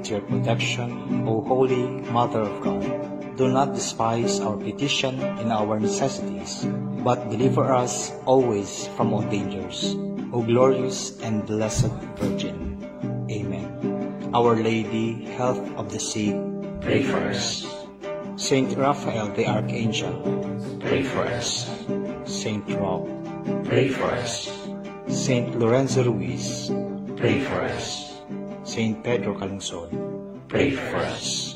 To your protection, O Holy Mother of God. Do not despise our petition in our necessities, but deliver us always from all dangers, O glorious and blessed Virgin. Amen. Our Lady, Health of the Sick, pray for us. Saint Raphael the Archangel, pray for us. Saint Rob, pray for us. Saint Lorenzo Ruiz, pray for us. Saint Pedro Calungsod, pray for us.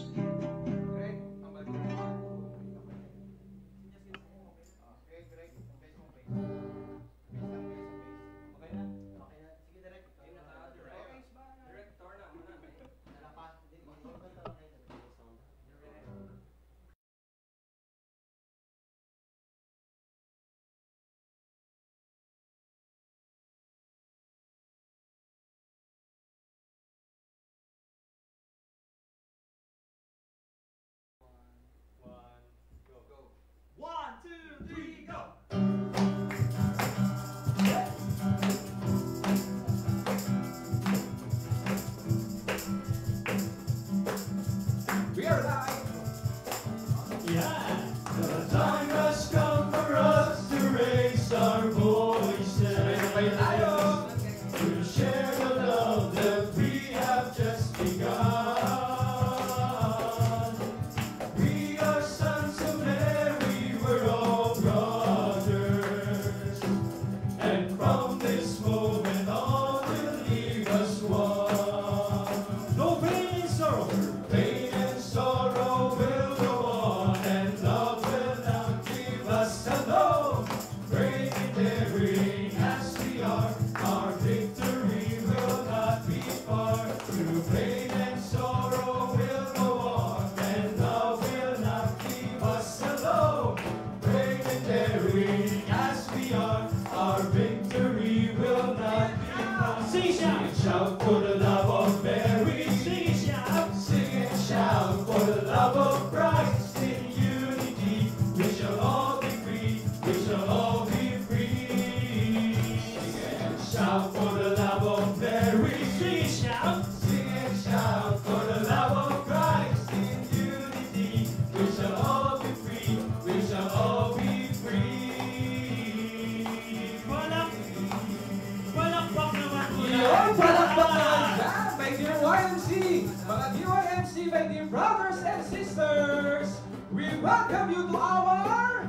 Welcome you to our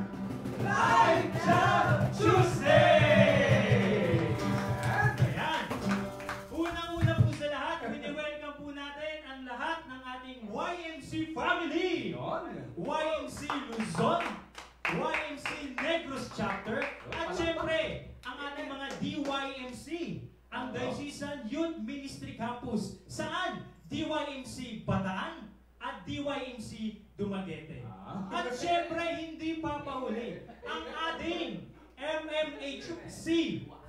Live Chat Tuesday! Ayan. Unang-una po sa lahat, welcome po natin ang lahat ng ating YMC family. YMC Luzon, YMC Negros Chapter, at syempre, ang ating mga DYMC, ang Diocesan Youth Ministry Campus. Saan? DYMC YMC Bataan at DYMC Dumaguete. At syempre, hindi papahuli ang ating MMHC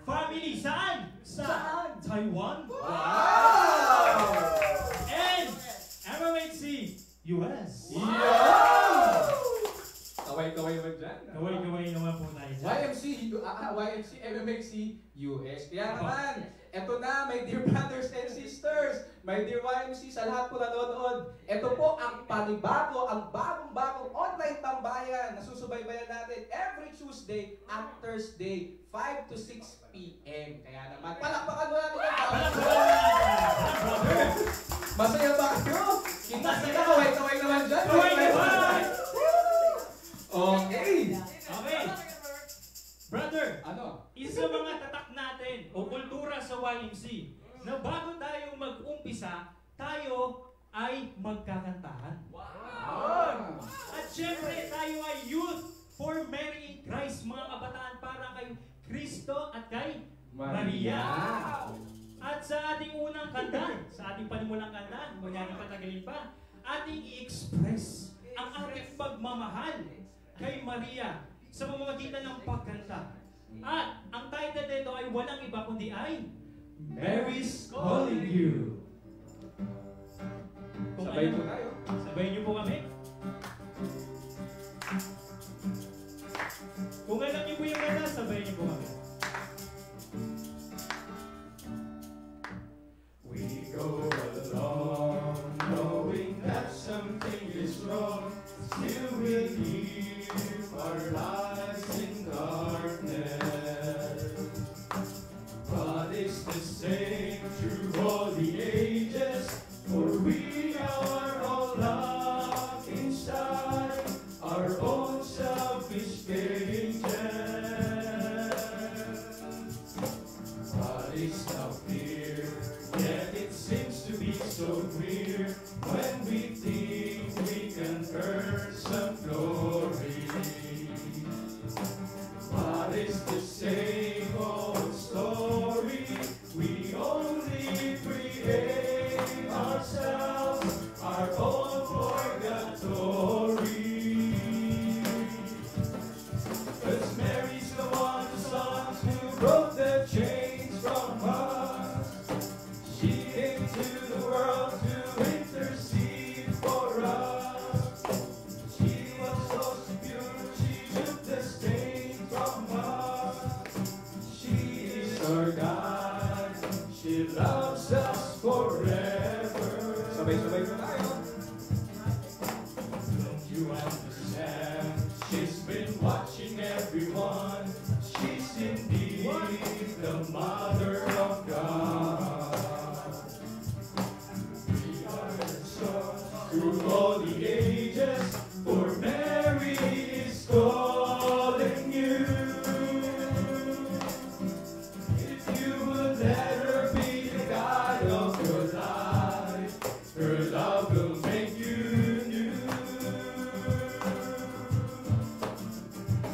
family. Saan? Sa Taiwan. Wow! And MMHC US. Kaway-kaway naman dyan. Kaway-kaway naman po tayo dyan. YMC, MMHC, US. Kaya naman, eto na, my dear brothers and sisters, my dear YMC, sa lahat po nanonood, eto po ang panibago, ang bagong-bagong online tambayan na susubaybayan natin every Tuesday at Thursday, 5 to 6 p.m. Kaya naman, palakpakan mo natin ang brother. Masaya ba kayo? Kita-kita, kaway-kaway naman dyan. Kaway-kaway! Okay. Okay. Brother, Ano? isa sa mga tatak natin o kultura sa YMC na bago tayo mag-umpisa, tayo ay magkakantahan. Wow! At syempre, tayo ay Youth for Mary in Christ, mga kabataan para kay Kristo at kay Maria. At sa ating unang kanta, sa ating panimulang kanta, kunyari patagalin pa, ating i-express ang ating pagmamahal kay Maria sa pamamagitan ng pagkanta. At ang title nito ay walang iba kundi ay Mary's Calling You. Sabay po tayo. Sabayin niyo po kami. Kung alam niyo po yung kanta, sabayin niyo po kami. We go along knowing that something is wrong. Still we live our lives in darkness. But it's the same through all the ages. For we are all locked inside our own selfish cages. But it's not fear, yet it seems to be so clear when we think we can earn some glory. But it's the same old story. We only create ourselves, our own purgatory. 'Cause Mary's the one who broke the chains from us. She came to the world to intercede for us. She was so pure, she took the stain from us. She is our God, she loves us forever. Sabay-sabay na tayo. Don't you understand? She's been watching everyone. She's indeed the Mother of God. We are her sons through all the ages, for Mary is calling you. If you would let her be the guide of your life, her love will make you new.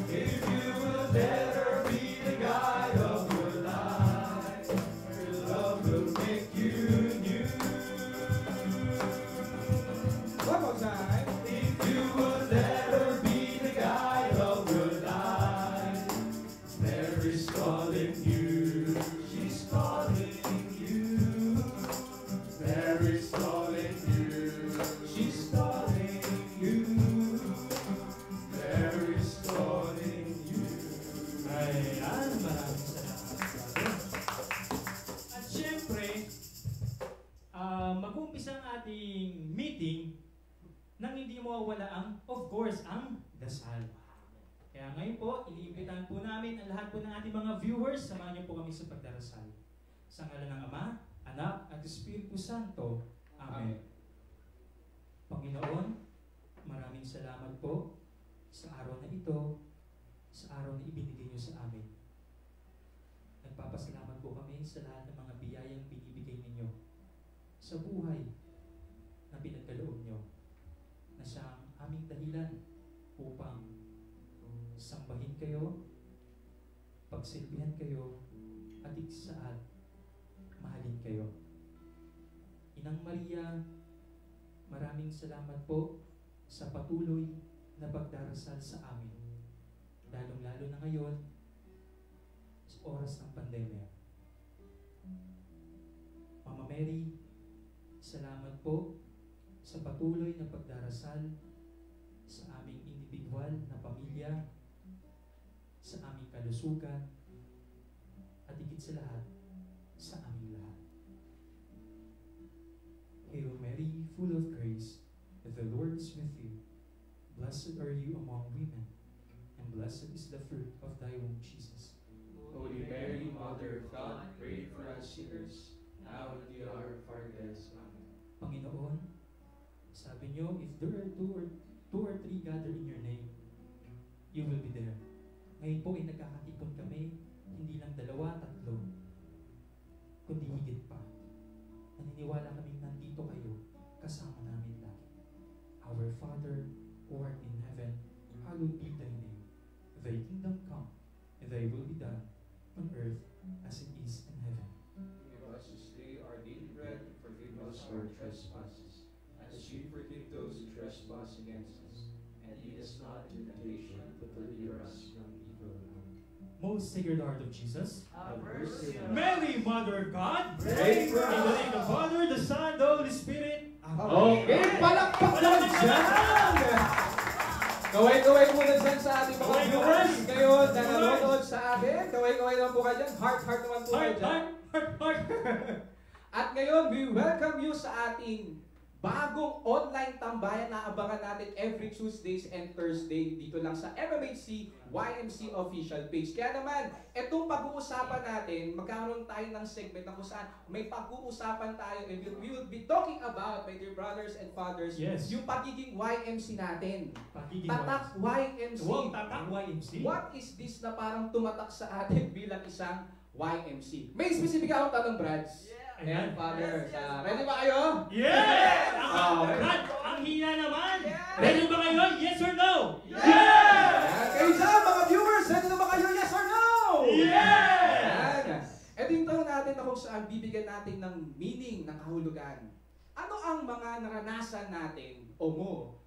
If you would let her be the guide of your life, her love will make you new. One more time. If you would let her be the guide of your life, Mary's calling you. She's calling you. Mary's calling you. She's calling you. Mary's calling you. Ayan, maraming salamat, brother. At syempre, mag-uumpisa ang ating meeting nang hindi mawawala ang, of course, ang dasal. Kaya ngayon po, iniimbitahan po namin ang lahat po ng ating mga viewers, samahan niyo po kami sa pagdarasal. Sa ngalan ng Ama, Anak, at Espiritu Santo. Amen. Panginoon, maraming salamat po sa araw na ito, sa araw na ibinigay niyo sa amin. Nagpapasalamat po kami sa lahat ng mga biyayang binibigay ninyo sa buhay na pinagkaloob nyo, na siyang aming dahilan upang sambahin kayo, pagsilbihan kayo, at iksaat, mahalin kayo. Inang Maria, Maraming salamat po sa patuloy na pagdarasal sa amin. Lalong-lalo na ngayon, sa oras ng pandemya. Mama Mary, salamat po sa patuloy na pagdarasal sa aming individual na pamilya, sa aming kalusugan, at higit sa lahat, sa aming lahat. Hail Mary, full of grace, the Lord is with you. Blessed are you among women, and blessed is the fruit of thy womb, Jesus. Holy Mary, Mother of God, pray for us sinners, now and at the hour of our death. Amen. Panginoon, sabi niyo, if there are two or three gathered in your name, you will be there. Ngayon po ay nagkakatipon kami, hindi lang 2, 3, kundi higit pa. Naniniwala kaming nandito kayo, kasama namin lagi. Our Father, who art in heaven, hallowed be thy name. Thy kingdom come, and thy will be done, on earth as it is in heaven. Give us this day our daily bread, and forgive us our trespasses, as we forgive those who trespass against us. And lead us not into temptation, but deliver us from evil. Amen. Most Sacred Heart of Jesus, Have mercy on us. Mary, Mother of God, Pray for in the us. name of the Father, the Son, the Holy Spirit. Okay, palakpak naman dyan! Kaway-kaway muna dyan sa ating mga viewers ngayon na nanonood sa atin. Kaway-kaway lang po kayo dyan. Heart naman po kayo dyan. Heart. At ngayon, we welcome you sa ating bagong online tambayan na abangan natin every Tuesdays and Thursday dito lang sa MMHC YMC official page. Kaya naman, itong pag-uusapan natin, magkakaroon tayo ng segment na kung saan may pag-uusapan tayo and we will be talking about, my dear brothers and fathers, Yes. yung pagiging YMC natin. pagiging Tatak YMC. Wow, tatak YMC. What is this na parang tumatak sa atin bilang isang YMC? May specific akong tanong, Brads. Ayan, Father. Ready ba kayo? Yeah! Okay. Brad, ang hina naman. Ready ba kayo? Yes or no? Ayan, kayo dyan, mga viewers, ready na ba kayo? Yes or no? Yeah! Ayan. Ito yung tanong natin na kung saan bibigyan natin ng meaning, ng kahulugan. Ano ang mga naranasan natin o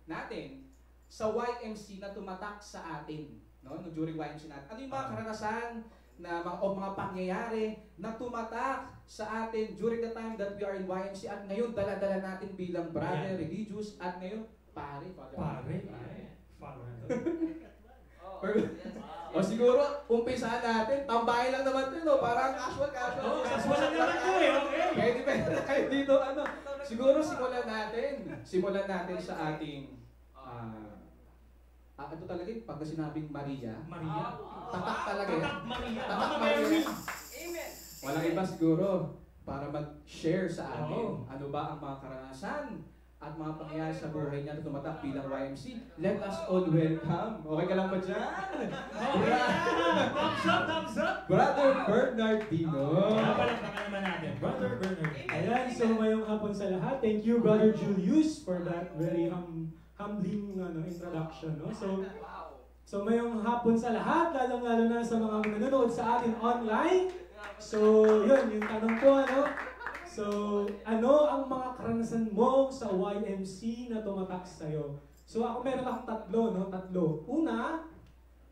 natin sa YMC na tumatak sa atin? No? During YMC natin. Ano yung mga karanasan na mga pangyayari na tumatak sa atin during the time that we are in YMC at ngayon dala-dala natin bilang brother, religious, at ngayon pare. O siguro, umpisahan natin, tambahin lang naman ito, no? Parang casual. Casual lang naman ito eh, okay. Pwede na kayo dito, Siguro simulan natin sa ating, ito talaga yung pagka sinabing Maria. Tatak talaga yan. Tatak Maria. Tatak Mama Maria. Mary. Amen. Walang iba siguro para mag-share sa atin. Ano ba ang mga karanasan at mga pangyayari sa buhay niya na tumatak bilang YMC. Let us all welcome. Okay ka lang ba dyan? Thumbs up. Brother Bernardino. Palakpakan naman natin. Brother Bernard. Ayan, so ngayong hapon sa lahat. Thank you, Brother Julius, for that very humbling introduction. No? So ngayong hapon sa lahat, lalong-lalo na sa mga nanonood sa atin online. So, yun, yung tanong ko, So, ano ang mga karanasan mo sa YMC na tumatak sa'yo? So, meron akong tatlo. Una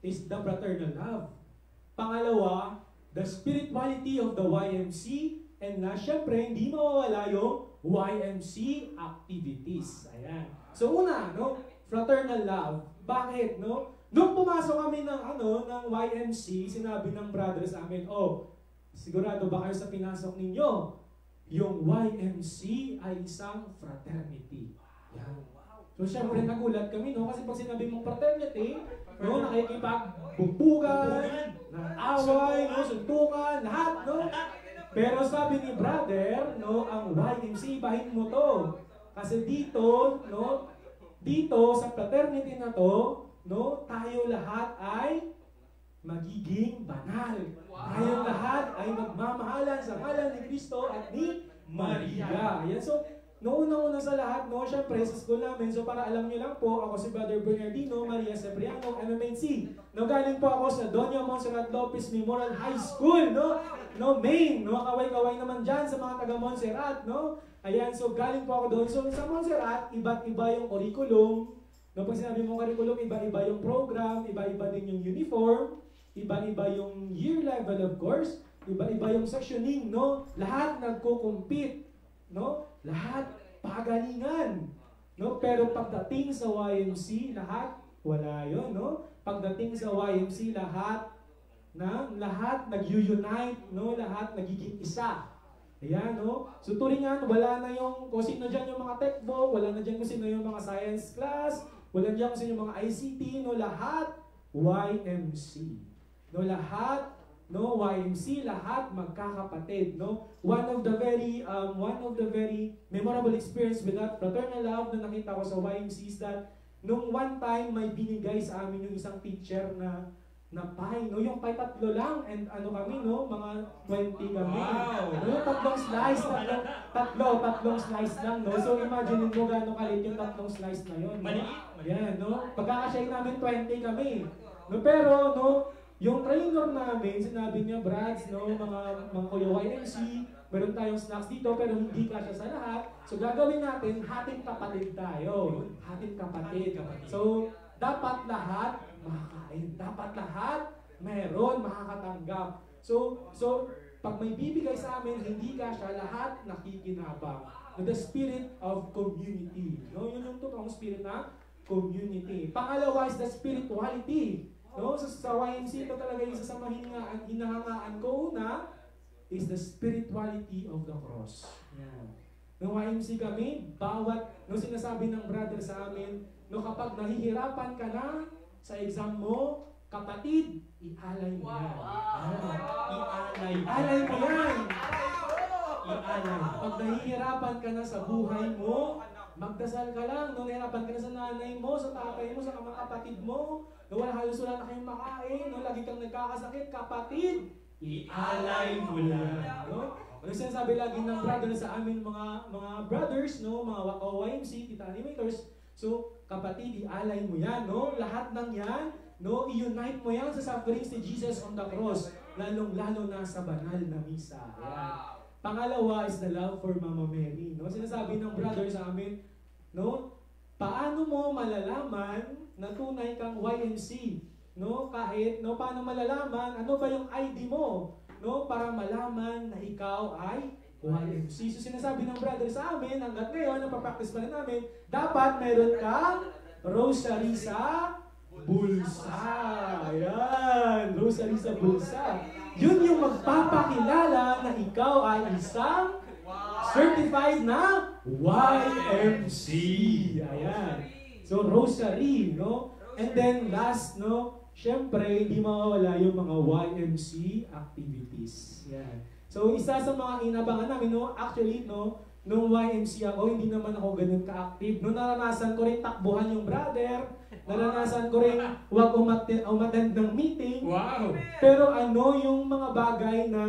is the fraternal love. Pangalawa, the spirituality of the YMC. And syempre, hindi mawawala yung YMC activities. Ayan. So, una, fraternal love. Bakit, Nung pumasok kami ng YMC, sinabi ng brother sa amin, sigurado ba kayo sa pinasok ninyo? Yung YMC ay isang fraternity. Yan. So syempre nagulat kami, kasi pag sinabi mong fraternity, nakikipagbubugan, away, suntukan, lahat, Pero sabi ni brother, ang YMC, ibahin mo to. Kasi dito, dito sa fraternity na to, tayo lahat ay magiging banal. Tayo lahat ay magmamahalan sa ngalan ni Kristo at ni Maria. Ayan, so, noong una sa lahat, syempre sa school namin, so para alam niyo lang po, ako si Brother Bernardino Maria Cipriano, MMNC. Galing po ako sa Doña Montserrat Lopez Memorial High School, Maine, kaway-kaway naman dyan sa mga taga Montserrat, Ayan, so galing po ako doon. So sa Montserrat, iba't iba yung curriculum. No, pag sinabi mong curriculum, iba-iba yung program, iba-iba din yung uniform, iba-iba yung year level of course, iba-iba yung sectioning, no? Lahat nagko-compete, no? Lahat pagalingan, no? Pero pagdating sa YMC, lahat wala yun, no? Pagdating sa YMC, lahat nag-unite, no? Lahat nagiging isa. Ayan, no? So turingan, wala na yung kung sino dyan yung mga techbook, wala na dyan kung sino yung mga science class, wala dyan kung sino yung mga ICT, no? Lahat YMC. No, lahat, no, YMC, lahat magkakapatid, no? One of the very memorable experience with that fraternal love na nakita ko sa YMC is that nung one time may binigay sa amin yung isang teacher na pie, no? Yung pie tatlo lang and ano kami, no? Mga 20 kami. Wow! No, yung tatlong slice lang, no? So imagine mo gaano kalit yung tatlong slice na yun. No? Maliit. Yan, no? Pagkakashare namin 20 kami. No, pero, no, yung trainer namin, sinabi niya, Brads, no, mga kuya YMC, meron tayong snacks dito, pero hindi kasya sa lahat. So gagawin natin, hating kapatid tayo. Hating kapatid. So, dapat lahat makakain. Dapat lahat meron, makakatanggap. So, pag may bibigay sa amin, hindi kasya, lahat nakikinabang. The spirit of community. No, yun yung totoong spirit na community. Pangalawa is the spirituality. No, sa YMC, ito talaga yung isa sa hinahangaan ko una is the spirituality of the cross. Yan. Ng YMC kami, no, sinasabi ng brother sa amin, no, kapag nahihirapan ka na sa exam mo, kapatid, ialay mo yan. Ialay mo yan. Ialay. Pag nahihirapan ka na sa buhay mo, magdasal ka lang, no, nahihirapan ka na sa nanay mo, sa tatay mo, sa mga kapatid mo, no, halos wala na kayong makain, no, lagi kang nagkakasakit, kapatid, ialay mo lang. No? Ano sinasabi lagi ng brother sa amin mga brothers, no, mga YMC, kita animators, so kapatid, ialay mo yan, no? Lahat ng yan, no, i-unite mo yan sa sufferings ni Jesus on the cross, lalong-lalo na sa banal na misa. Ayan. Pangalawa is the love for Mama Mary, no? Sinasabi ng brother sa amin, no, paano mo malalaman na tunay kang YMC? No, kahit, no, paano malalaman, ano ba yung ID mo? No, para malaman na ikaw ay YMC. So sinasabi ng brother sa amin, hanggat ngayon, napapractice pa rin namin, dapat meron kang rosary sa bulsa. Ayan, rosary sa bulsa. Yun yung magpapakilala na ikaw ay isang certified na YMC. Ayan. So rosary, no? And then last, no, syempre, hindi mawawala yung mga YMC activities. Yan. So, isa sa mga inabangan namin, no, actually, no, nung YMC ako, hindi naman ako ganun ka-active. Nung naranasan ko rin takbuhan yung brother, naranasan ko rin huwag umattend ng meeting. Wow! Pero ano yung mga bagay na,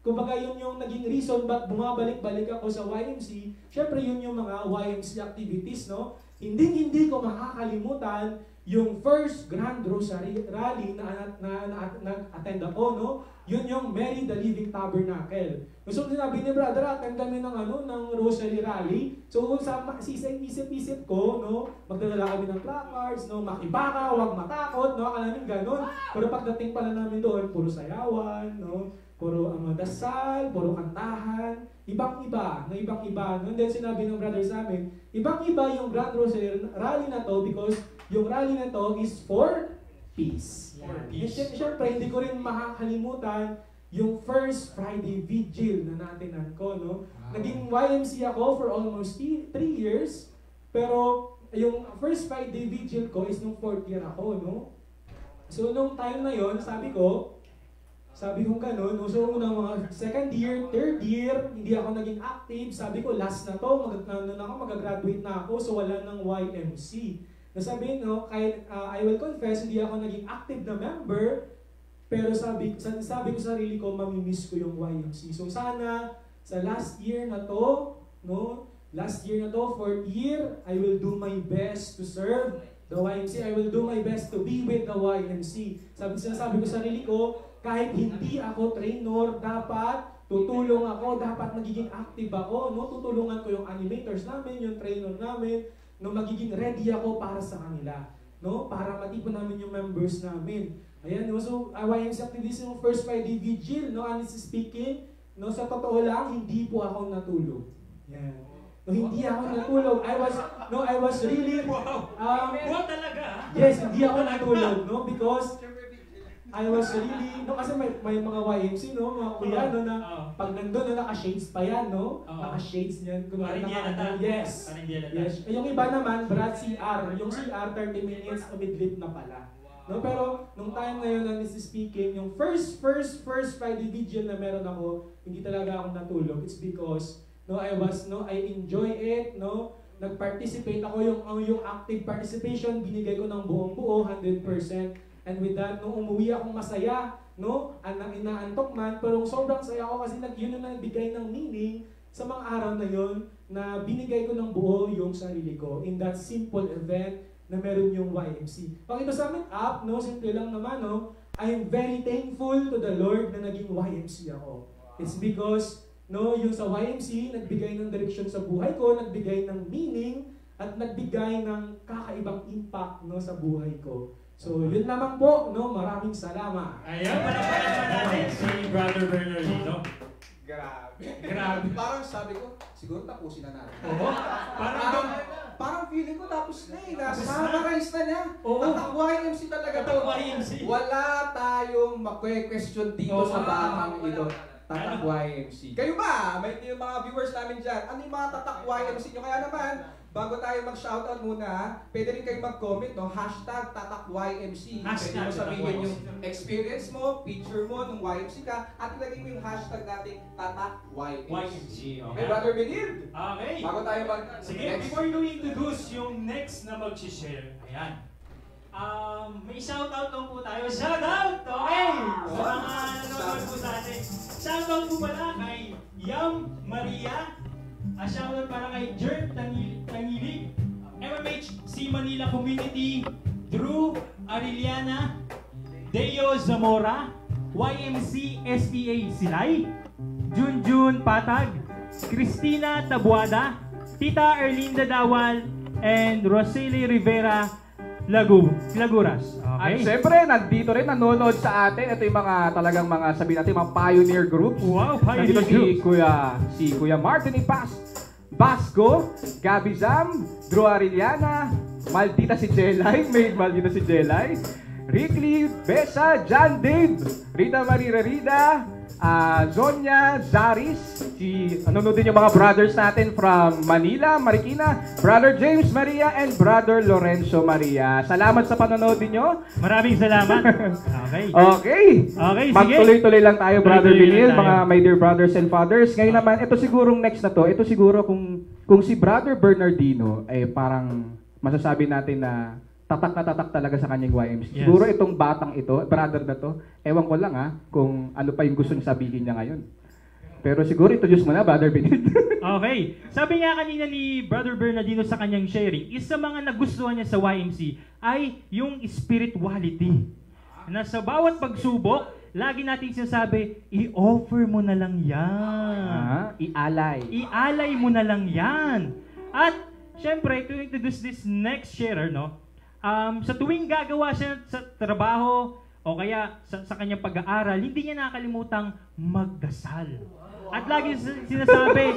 kumbaga yun yung naging reason ba't bumabalik-balik ako sa YMC, syempre yun yung mga YMC activities, no? Hindi ko makakalimutan yung first Grand Rosary Rally na nag-attend ako, no? Yun yung Mary the Living Tabernacle. So sinabi ni brother, attend kami ng Rosary Rally. So sa isip-isip ko, no, magdadala kami ng placards, no, makibaka, huwag matakot, no, akala namin ganun. Pero pagdating pala namin doon, puro sayawan, no, puro dasal, puro kantahan, ibang-iba, no. And then sinabi ng brother sa amin, ibang-iba yung Grand Rosary Rally na to because yung rally na to is for peace. For peace. Siyempre, hindi ko rin makakalimutan yung first Friday Vigil na natinan ko, no? Wow. Naging YMC ako for almost 3 years, pero yung first Friday Vigil ko is nung 4th year ako, no? So, nung time na yon, sabi ko gano'n, no? So, unang mga second year, third year, hindi ako naging active. Sabi ko, last na to, mag-graduate na ako, so wala ng YMC. Nasabihin, no, kahit I will confess, hindi ako naging active na member, pero sabi ko sa sarili ko, mamimiss ko yung YMC. So sana, sa last year na to, no, fourth year, I will do my best to serve the YMC. I will do my best to be with the YMC. Sinasabi ko sa sarili ko, kahit hindi ako trainer, dapat tutulong ako, dapat magiging active ako, no? Tutulungan ko yung animators namin, yung trainer namin, no? Magiging ready ako para sa kanila, no? Para matipon namin yung members namin. Ayan, no? So, YMC activism, first Friday vigil, no? Honestly speaking, no? Sa totoo lang, hindi po ako natulog. Yan. No, hindi ako natulog. I was really, talaga? yes, hindi ako natulog, no? Because I was really, no, kasi may mga YMC, no, mga kuya, no, na pag nandun, no, naka-shades pa yan, no? Naka-shades niyan. Parang Yes. Yes. Yung iba naman, Brad CR. Yung CR, 30 minutes, umidlip na pala. No, pero nung time na yun, honestly speaking, yung first Friday vigil na meron ako, hindi talaga ako natulog. It's because I enjoy it, no? Nag-participate ako, yung active participation, binigay ko ng buong-buo, 100%. And with that, nung umuwi akong masaya, no? Inaantok man, pero sobrang saya ako kasi yun na nagbigay ng meaning sa mga araw na yun na binigay ko ng buo yung sarili ko in that simple event na meron yung YMC. Pag ito sa amin up, no? Simple lang naman, no? I'm very thankful to the Lord na naging YMC ako. It's because yung sa YMC, nagbigay ng direksyon sa buhay ko, nagbigay ng meaning, at nagbigay ng kakaibang impact, no, sa buhay ko. So, yun lamang po, no, maraming salamat. Ayan, palapalan natin si Brother Bernardino. Grabe. Parang sabi ko, siguro tapusin na natin. Oo. Parang feeling ko tapos na eh. Nasa-summarize na niya. Tatak YMC talaga to. YMC. Wala tayong makwe-question dito sa batang ito. Tatak YMC. Kayo ba? May mga viewers namin dyan. Ano yung mga tatak YMC nyo? Kaya naman, bago tayo mag-shoutout muna, pwede rin kayo mag-comment, no? Hashtag tatak YMC. Pwede mo sabihin yung experience mo, picture mo nung YMC ka, at ilagay mo yung hashtag natin tatak YMC. Okay, Brother Benir? Okay. Bago tayo Sige, before you introduce yung next na mag-share, ayan. May shoutout lang po tayo. Shoutout! Okay! Sa mga nanonood po sa atin. Shoutout po pala kay Yam Maria. Shoutout para kay Jert Tangilig. MMHC Manila Community. Drew Ariliana. Deo Zamora. YMC SPA Silay. Junjun Patag. Cristina Tabuada. Tita Erlinda Dawal. And Rosely Rivera Laguras. Okay. At syempre, nandito rin nanonood sa atin. Ito yung mga talagang mga sabihin natin, mga pioneer groups. Wow, pioneer nandito groups. si Kuya Martin Basco, Gabi Zam, Drew Ariliana, Maldita si Jelay, Maldita si Jelay, Ricky Besa, John Dave, Rita Marie Rida, Zonya, Zaris, nanonood din yung mga brothers natin from Manila, Marikina, Brother James Maria, and Brother Lorenzo Maria. Salamat sa panonood ninyo. Maraming salamat. Okay. Okay, sige. Magtuloy-tuloy lang tayo, Brother Tuloy-tuloy Binil, lang tayo. mga my dear brothers and fathers. Ngayon naman, ito sigurong next na to, ito siguro kung si Brother Bernardino ay parang masasabi natin na tatak talaga sa kanyang YMC. Yes. Siguro itong batang ito, brother na to, ewan ko lang kung ano pa yung gusto niya sabihin niya ngayon. Pero siguro introduce mo na, Brother Benit. Okay. Sabi nga kanina ni Brother Bernardino sa kanyang sharing, isa mga nagustuhan niya sa YMC ay yung spirituality. Na sa bawat pagsubok, lagi natin sinasabi, i-offer mo na lang yan. Ialay mo na lang yan. At, syempre, to introduce this next sharer, no? Sa tuwing gagawa siya sa trabaho o kaya sa kanyang pag-aaral, hindi niya nakakalimutang magdasal. At lagi sinasabi,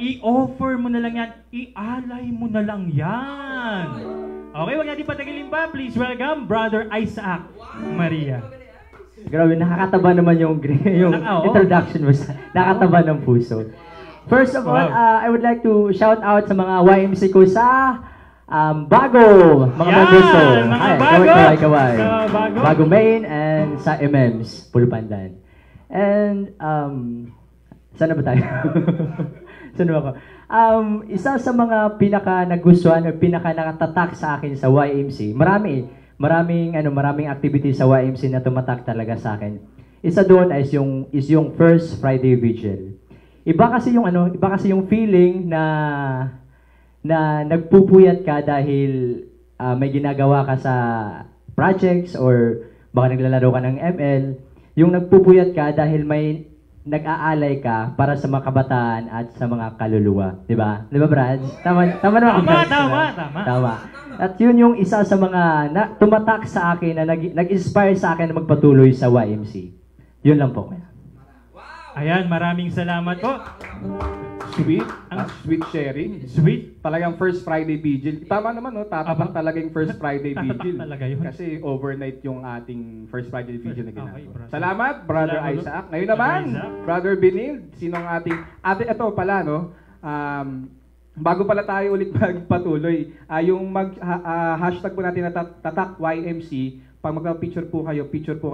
i-offer mo na lang yan, ialay mo na lang yan. Okay, wag natin patagalin pa. Please welcome Brother Isaac Maria. Grabe, nakakataba naman yung introduction mo. Nakakataba ng puso. First of all, I would like to shout out sa mga YMC ko sa bago, mga members ko. Kaway. Bago main and sa MMs, Pulupandan. And, saan na ba tayo? Saan ba ako? Isa sa mga pinaka-nagustuhan o pinaka-nakatatak sa akin sa YMC, maraming activities sa YMC na tumatak talaga sa akin. Isa doon is yung first Friday Vigil. Iba kasi yung feeling na nagpupuyat ka dahil may ginagawa ka sa projects or baka naglalaro ka ng ML, yung nagpupuyat ka dahil may nag-aalay ka para sa mga kabataan at sa mga kaluluwa. Di ba? Di ba, Brad? Tama naman. Tama. At yun yung isa sa mga tumatak sa akin na nag-inspire sa akin na magpatuloy sa YMC. Yun lang po. Ayan, maraming salamat po. Sweet, sweet sharing. Sweet. Talagang first Friday vigil. Tama naman, no? Tatak talaga yung first Friday vigil. Talaga yun. Kasi overnight yung ating first Friday vigil na ginagawa. Okay, Salamat, Brother Salamat. Isaac. Ngayon naman, Brother Benil, sinong ating... ito pala, no? Bago pala tayo ulit magpatuloy, yung hashtag po natin na Tatak YMC, pag magpa-picture po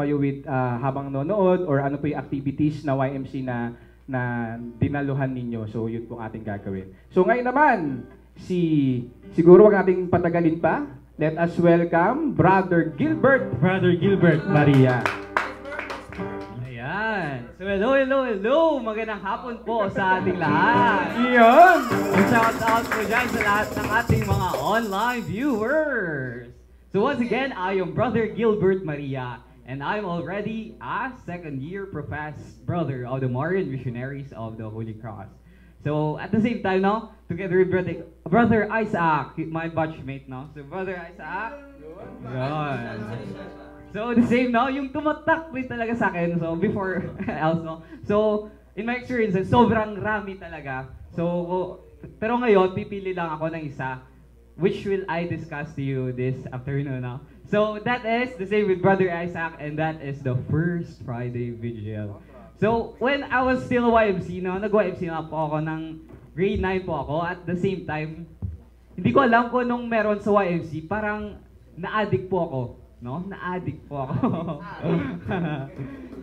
kayo with habang nanonood or ano po yung activities na YMC na dinaluhan ninyo. So, yun po ating gagawin. So, ngayon naman, siguro wag nating patagalin pa. Let us welcome Brother Gilbert. Brother Gilbert Maria. Ayan. So, hello. Magandang hapon po sa ating lahat. Iyon! Shout out po dyan sa lahat ng ating mga online viewers. So, once again, I am Brother Gilbert Maria. And I'm already a second-year professed brother of the Marian Missionaries of the Holy Cross. So, at the same time, no, together with Brother Isaac, my batchmate, no? So, Brother Isaac, yun. So, the same, no? Yung tumatak rin talaga sa akin, so, before else, no? So, in my experience, sobrang rami talaga. So, pero ngayon, pipili lang ako ng isa, which will I discuss to you this afternoon, no? So, that is the same with Brother Isaac, and that is the first Friday Vigil. So, when I was still YMC, no, nag-YMC na po ako ng grade 9 po ako. At the same time, hindi ko alam kung nung meron sa YMC, parang na-addict po ako, no? Na-addict po ako.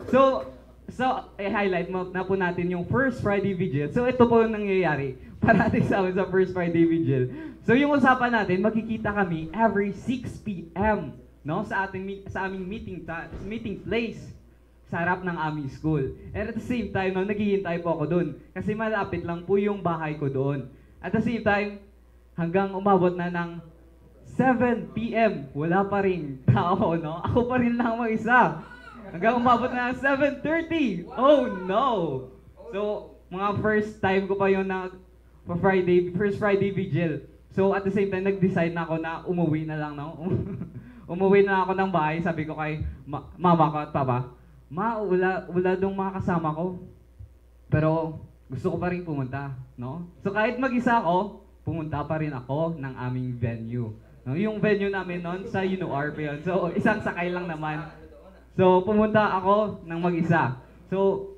So, i-highlight mo na po natin yung first Friday Vigil. So, ito po yung nangyayari parating sa amin sa first Friday Vigil. So, yung usapan natin, magkikita kami every 6 p.m. no? Sa aming meeting place sa harap ng aming school. And at the same time, no, naghihintay po ako doon. Kasi malapit lang po yung bahay ko doon. At the same time, hanggang umabot na ng 7 p.m. wala pa rin tao, no? Ako pa rin lang mag-isa. Hanggang umabot na ng 7:30. Oh no! So, mga first time ko pa yun na first Friday Vigil. So, at the same time, nag-decide na ako na umuwi na lang, no? Umuwi na ako ng bahay. Sabi ko kay mama ko at papa, wala dong mga kasama ko. Pero, gusto ko pa rin pumunta, no? So, kahit mag-isa ako, pumunta pa rin ako ng aming venue. No? Yung venue namin noon sa UNOR pa yun. So, isang sakay lang naman. So, pumunta ako ng mag-isa. So,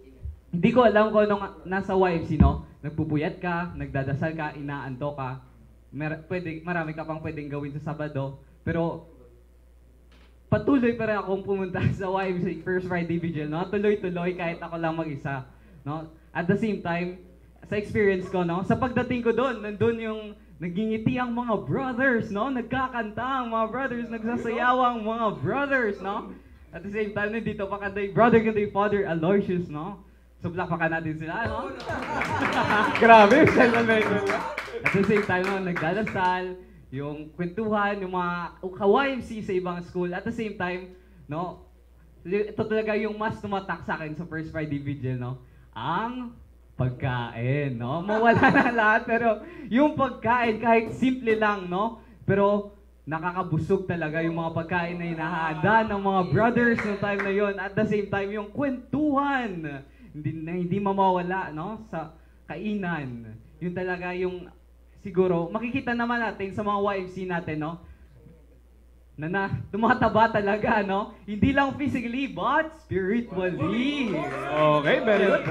hindi ko alam kung nung nasa YMC, no? Nagpupuyat ka, nagdadasal ka, inaanto ka. Marami ka pang pwedeng gawin sa Sabado. Pero, patuloy pa rin akong pumunta sa YMC First Friday Vigil, no? Tuloy-tuloy kahit ako lang mag-isa, no? At the same time, sa experience ko, no? Sa pagdating ko doon, nandun yung nagingiti ang mga brothers, no? Nagkakanta ang mga brothers, nagsasayaw ang mga brothers, no? At the same time, nandito pa kanday, brother kanday Father Aloysius, no? Sublak pa ka natin sila, no? Grabe, At the same time, no, nagdadasal, yung kwentuhan, yung mga ka-YMC sa ibang school. At the same time, no, ito talaga yung mas tumatak sa akin sa First Friday Vigil, no? Ang pagkain, no? Mawala na lahat, pero yung pagkain, kahit simple lang, no? Pero nakakabusog talaga yung mga pagkain na hinahanda ng mga brothers noong time na yon. At the same time, yung kwentuhan, hindi mamawala, no? Sa kainan. Yun talaga yung siguro, makikita naman natin sa mga YMC natin, no? Na tumataba talaga, no? Hindi lang physically, but spiritually. Okay, very good.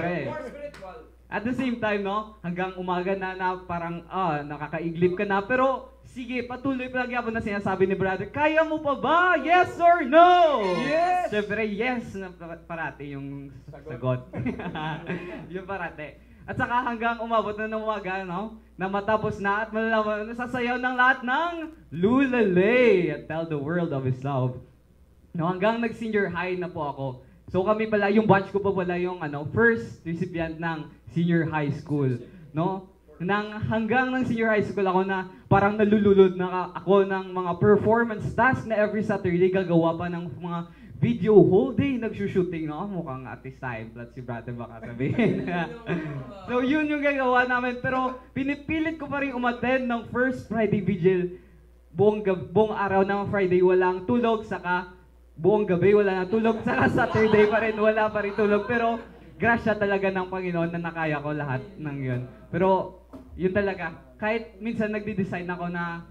At the same time, no? Hanggang umaga na parang, nakakaiglip ka na. Pero, sige, patuloy pa lagi ako na sinasabi ni brother, kaya mo pa ba? Yes or no? Yes! Siyempre, yes na parati yung sagot. Yung parati. At saka hanggang umabot na ng umaga, no? Na matapos na at malalaman, nasasayaw ng lahat ng Lulalay at Tell the World of His Love. No, hanggang nag-senior high na po ako. So kami pala, yung batch ko pa pala yung first recipient ng senior high school. No? Hanggang ng senior high school ako na parang nalululod na ako ng mga performance task na every Saturday gagawa pa ng mga video whole day nagsushooting, no? Mukhang artist time, plus si brother baka sabihin. So yun yung gagawa namin, pero pinipilit ko pa rin umattend ng first Friday Vigil. Buong araw ng Friday walang tulog, saka buong gabi wala nang tulog, saka Saturday pa rin wala pa rin tulog. Pero grasya talaga ng Panginoon na nakaya ko lahat ng yun. Pero yun talaga, kahit minsan nagde-decide ako na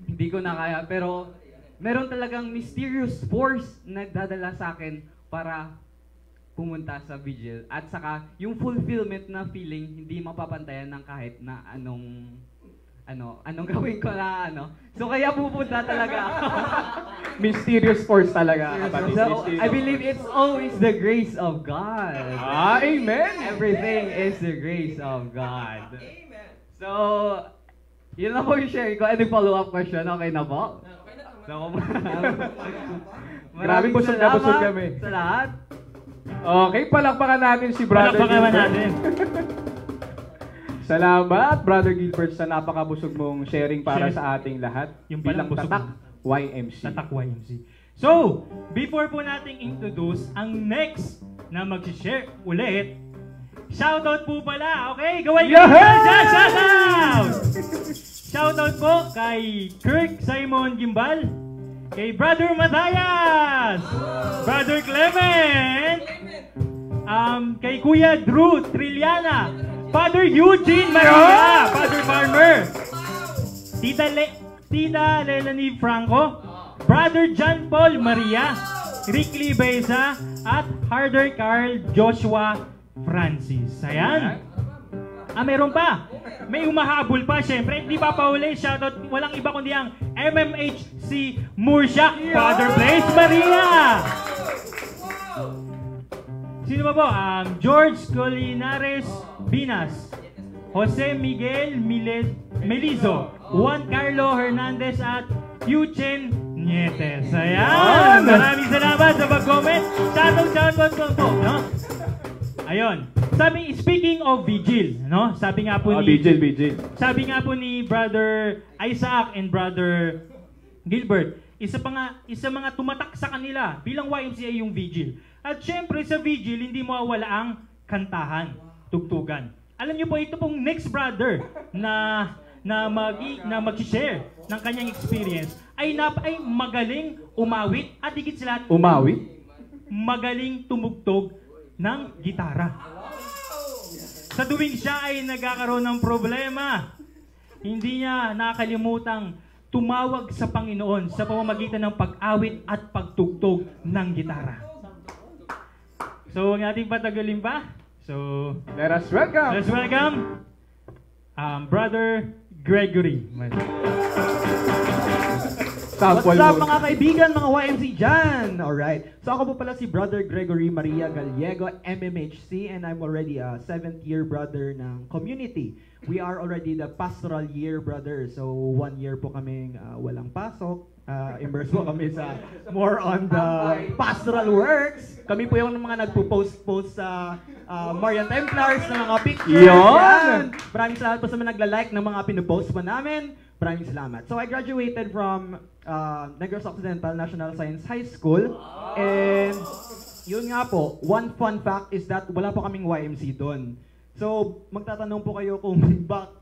hindi ko nakaya, pero meron talagang mysterious force na nagdadala sa akin para pumunta sa vigil. At saka, yung fulfillment na feeling, hindi mapapantayan ng kahit na anong gawin ko na So kaya pupunta talaga ako. Mysterious force talaga. So, I believe it's always the grace of God. Amen! Everything is the grace of God. Amen. So, yun lang po yung share ko. Any follow-up question? Okay na po? So, Grabe, busog na busog kami. Sa lahat. Okay, palakpakan natin si Brother Palakpakan Gilbert. natin. Salamat, Brother Gilbert, sa napakabusog mong sharing para Share. sa ating lahat. Yung bilang palang busog. tatak YMC. Tatak YMC. So, before po nating introduce ang next na mag-share ulit, shoutout po pala, okay? Gawin ko dyan, shoutout! Shoutout po kay Kirk Simon Gimbal, kay Brother Matayas, Brother Clement, kay Kuya Drew Trilliana, Father Eugene Maria, Father Farmer, Tita Lelanie Franco, Brother John Paul Maria, Ricky Beza, at Harder Carl Joshua Francis. Ayan. Meron pa. May umahabol pa, syempre. Hindi pa pauli. Shoutout. Walang iba kundi ang MMHC Murshak, Father Blaise Maria. Sino ba po? George Colinares Binas, Jose Miguel Melizo, Juan Carlo Hernandez, at Yuchen Nietes. Ayan! Maraming salamat sa pag-comment. Shoutout po. No? Ayun. Speaking of vigil, no? Sabi nga po Vigil. Sabi nga po ni Brother Isaac and Brother Gilbert, isa mga tumatak sa kanila bilang YMCA yung vigil. At syempre sa vigil, hindi mawawala ang kantahan, tugtugan. Alam niyo po, ito pong next brother na mag-share ng kanyang experience ay magaling umawit at higit sa lahat, magaling tumugtog ng gitara. Sa tuwing siya ay nagkakaroon ng problema, hindi niya nakakalimutang tumawag sa Panginoon sa pamamagitan ng pag-awit at pagtugtog ng gitara. So, huwag nating patagalin pa. So, let us welcome Brother Gregory. What's up mga kaibigan, mga YMC dyan? Alright. So ako po pala si Brother Gregory Maria Gallego, MMHC, and I'm already a 7th year brother ng community. We are already the pastoral year brother. So 1 year po kaming walang pasok. Immersed po kami sa more on the pastoral works. Kami po yung mga nagpo-post sa Marian Templars ng mga pictures. Yan! Maraming salamat po sa mga nagla-like ng mga pinopost pa namin. Maraming salamat. So I graduated from Negros Occidental National Science High School. And yun nga po, one fun fact is that wala po kaming YMC doon. So magtatanong po kayo kung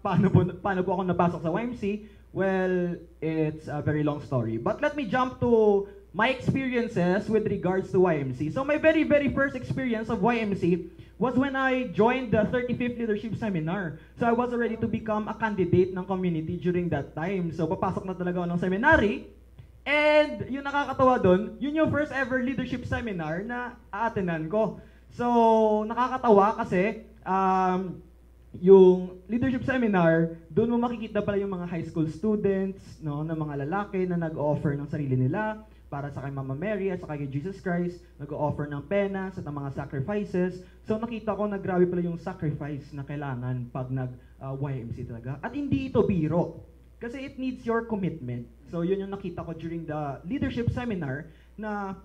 paano po ako napasok sa YMC. Well, it's a very long story. But let me jump to my experiences with regards to YMC. So my very, very first experience of YMC was when I joined the 35th Leadership Seminar. So I was ready to become a candidate ng community during that time. So papasok na talaga ako ng seminary. And yung nakakatawa doon, yun yung first ever leadership seminar na aatenan ko. So nakakatawa kasi yung leadership seminar, doon mo makikita pala yung mga high school students, no, na mga lalaki na nag-offer ng sarili nila para sa kay Mama Mary at sa kay Jesus Christ, nag-offer ng penas at ng mga sacrifices. So nakita ko na grabe pala yung sacrifice na kailangan pag nag-YMC talaga. At hindi ito biro, kasi it needs your commitment. So yun yung nakita ko during the leadership seminar na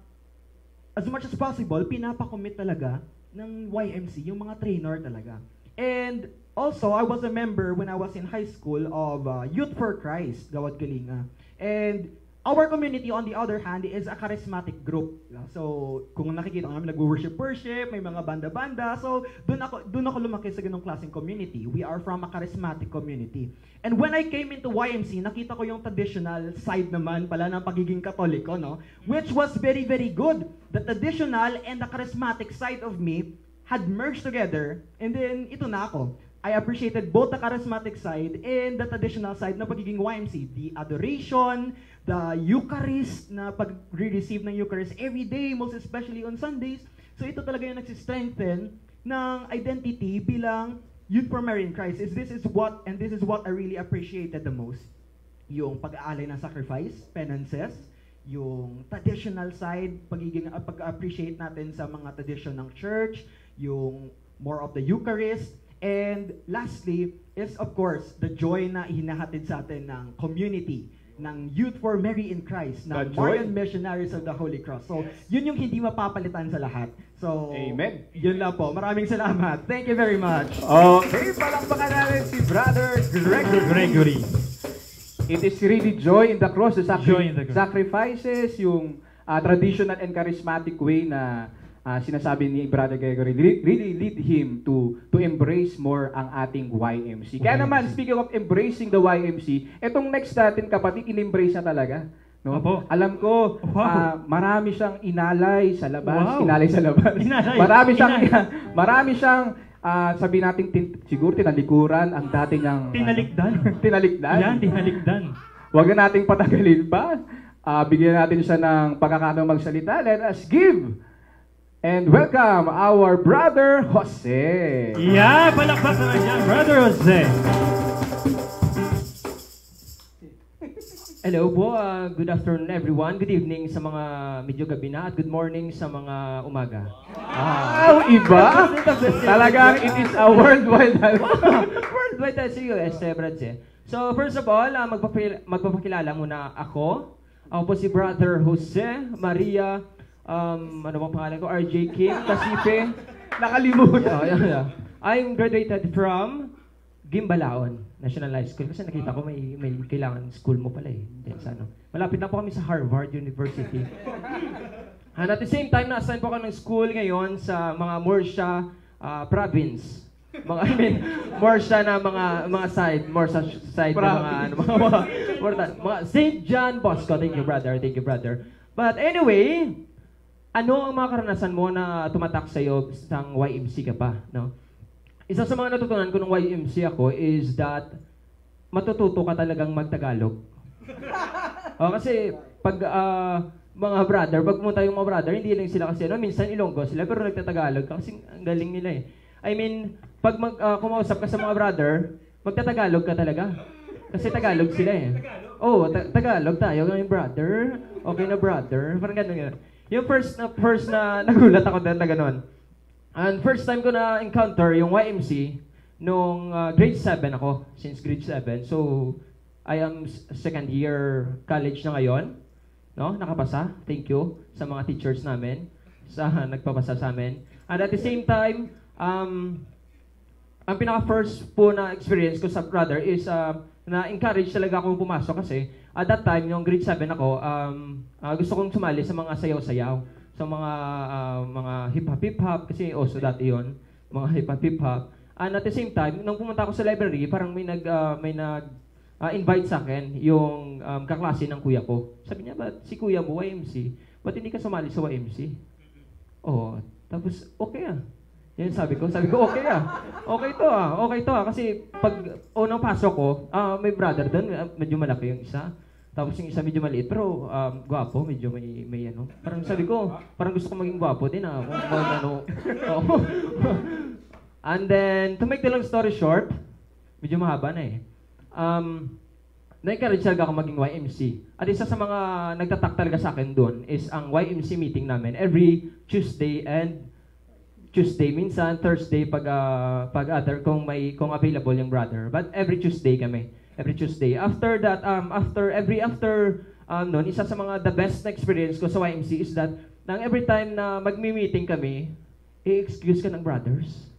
as much as possible, pinapakommit talaga ng YMC, yung mga trainer talaga. And also, I was a member when I was in high school of Youth for Christ, Gawad Kalinga. And Our community, on the other hand, is a charismatic group. So, kung nakikita namin, nag-worship, may mga banda-banda. So, doon ako lumaki sa ganung klaseng community. We are from a charismatic community. And when I came into YMC, nakita ko yung traditional side naman pala ng pagiging Katoliko, no? Which was very, very good. The traditional and the charismatic side of me had merged together. And then, ito na ako. I appreciated both the charismatic side and the traditional side na pagiging YMC. The adoration, the Eucharist, na pag-receive ng Eucharist every day, most especially on Sundays. So ito talaga yung nagsistrengthen ng identity bilang Youth for Mary in Christ. This is what I really appreciated the most. Yung pag-aalay ng sacrifice, penances, yung traditional side, pag-appreciate natin sa mga tradition ng church, yung more of the Eucharist. And lastly is of course the joy na hinahatid sa atin ng community ng Youth for Mary in Christ, ng Marian Missionaries of the Holy Cross. So, yun yung hindi mapapalitan sa lahat. So, amen. Yun lang po. Maraming salamat. Thank you very much. Okay, palakpakan natin si Brother Gregory. It is really joy in the cross, the sacrifices, yung traditional and charismatic way na sinasabi ni Brother Gregory really lead him to embrace more ang ating YMC. Kaya naman, speaking of embracing the YMC, etong next natin kapatid, in-embrace na talaga. No? Alam ko, marami siyang inalay sa labas. Inalay sa labas. Marami siyang sabi natin, siguro tinalikuran ang dati niyang... Tinalikdan. Yan, tinalikdan. Huwag na nating patagalin pa. Bigyan natin siya ng pagkakataong magsalita. Let us give and welcome our Brother Jose. Yeah, palakpak naman yan, Brother Jose. Hello po, good afternoon everyone. Good evening sa mga medyo gabi na at good morning sa mga umaga. Iba? Talagang it is a worldwide. Worldwide sa US, Bradse. So first of all, magpapakilala muna ako. Ako po si Brother Jose Maria, ano bang pangalan ko? RJ Kim, Kasipe. Nakalimutan. I'm graduated from Gimbalaon National High School. Kasi nakita ko may kailangan school mo pala eh. Malapit na po kami sa Harvard University. And at the same time, na-assign po ako ng school ngayon sa mga Morsha province. Morsha na mga side, Morsha side na mga St. John Bosco. Thank you, brother. But anyway, ano ang mga karanasan mo na tumatak sa'yo sa YMC ka pa, no? Isa sa mga natutunan ko ng YMC ako is that matututo ka talagang magtagalog. Kasi pag mga brother, pag pumunta yung mga brother, hindi lang sila kasi, minsan Ilonggo sila, pero nagtatagalog kasi ang galing nila eh. I mean, pag kumausap ka sa mga brother, magtatagalog ka talaga. Kasi Tagalog sila eh. Tagalog tayo, yung brother, okay na brother, parang gano'n. Yung first na nagulat ako na gano'n. And first time ko na encounter yung YMC nung grade 7 ako, since grade 7. So, I am second year college na ngayon. No? Nakapasa. Thank you sa mga teachers namin sa nagpapasa sa amin. And at the same time, ang pinaka-first po na experience ko sa brother is na-encourage talaga akong pumasok kasi at that time, yung grade 7 ako, gusto kong sumali sa mga sayaw-sayaw. Sa mga hip-hop kasi also dati yun, mga hip-hop. And at the same time, nung pumunta ako sa library, parang may invite sa akin yung kaklase ng kuya ko. Sabi niya, ba't si kuya mo YMC? Ba't hindi ka sumali sa YMC? Tapos okay Yan sabi ko, okay Okay to kasi pag unang pasok ko, may brother doon, medyo malaki yung isa. Tapos yung isa medyo maliit, pero gwapo, medyo may ano. Parang sabi ko, parang gusto ko maging gwapo din And then, to make the long story short, medyo mahaba na eh. Na-encourage talaga ako maging YMC. At isa sa mga nagtatak talaga sa akin doon is ang YMC meeting namin every Tuesday, minsan Thursday pag other kung available yung brother. But every Tuesday kami. Every Tuesday. After that, isa sa mga the best na experience ko sa YMC is that every time na magmi-meeting kami, i-excuse ka ng brothers.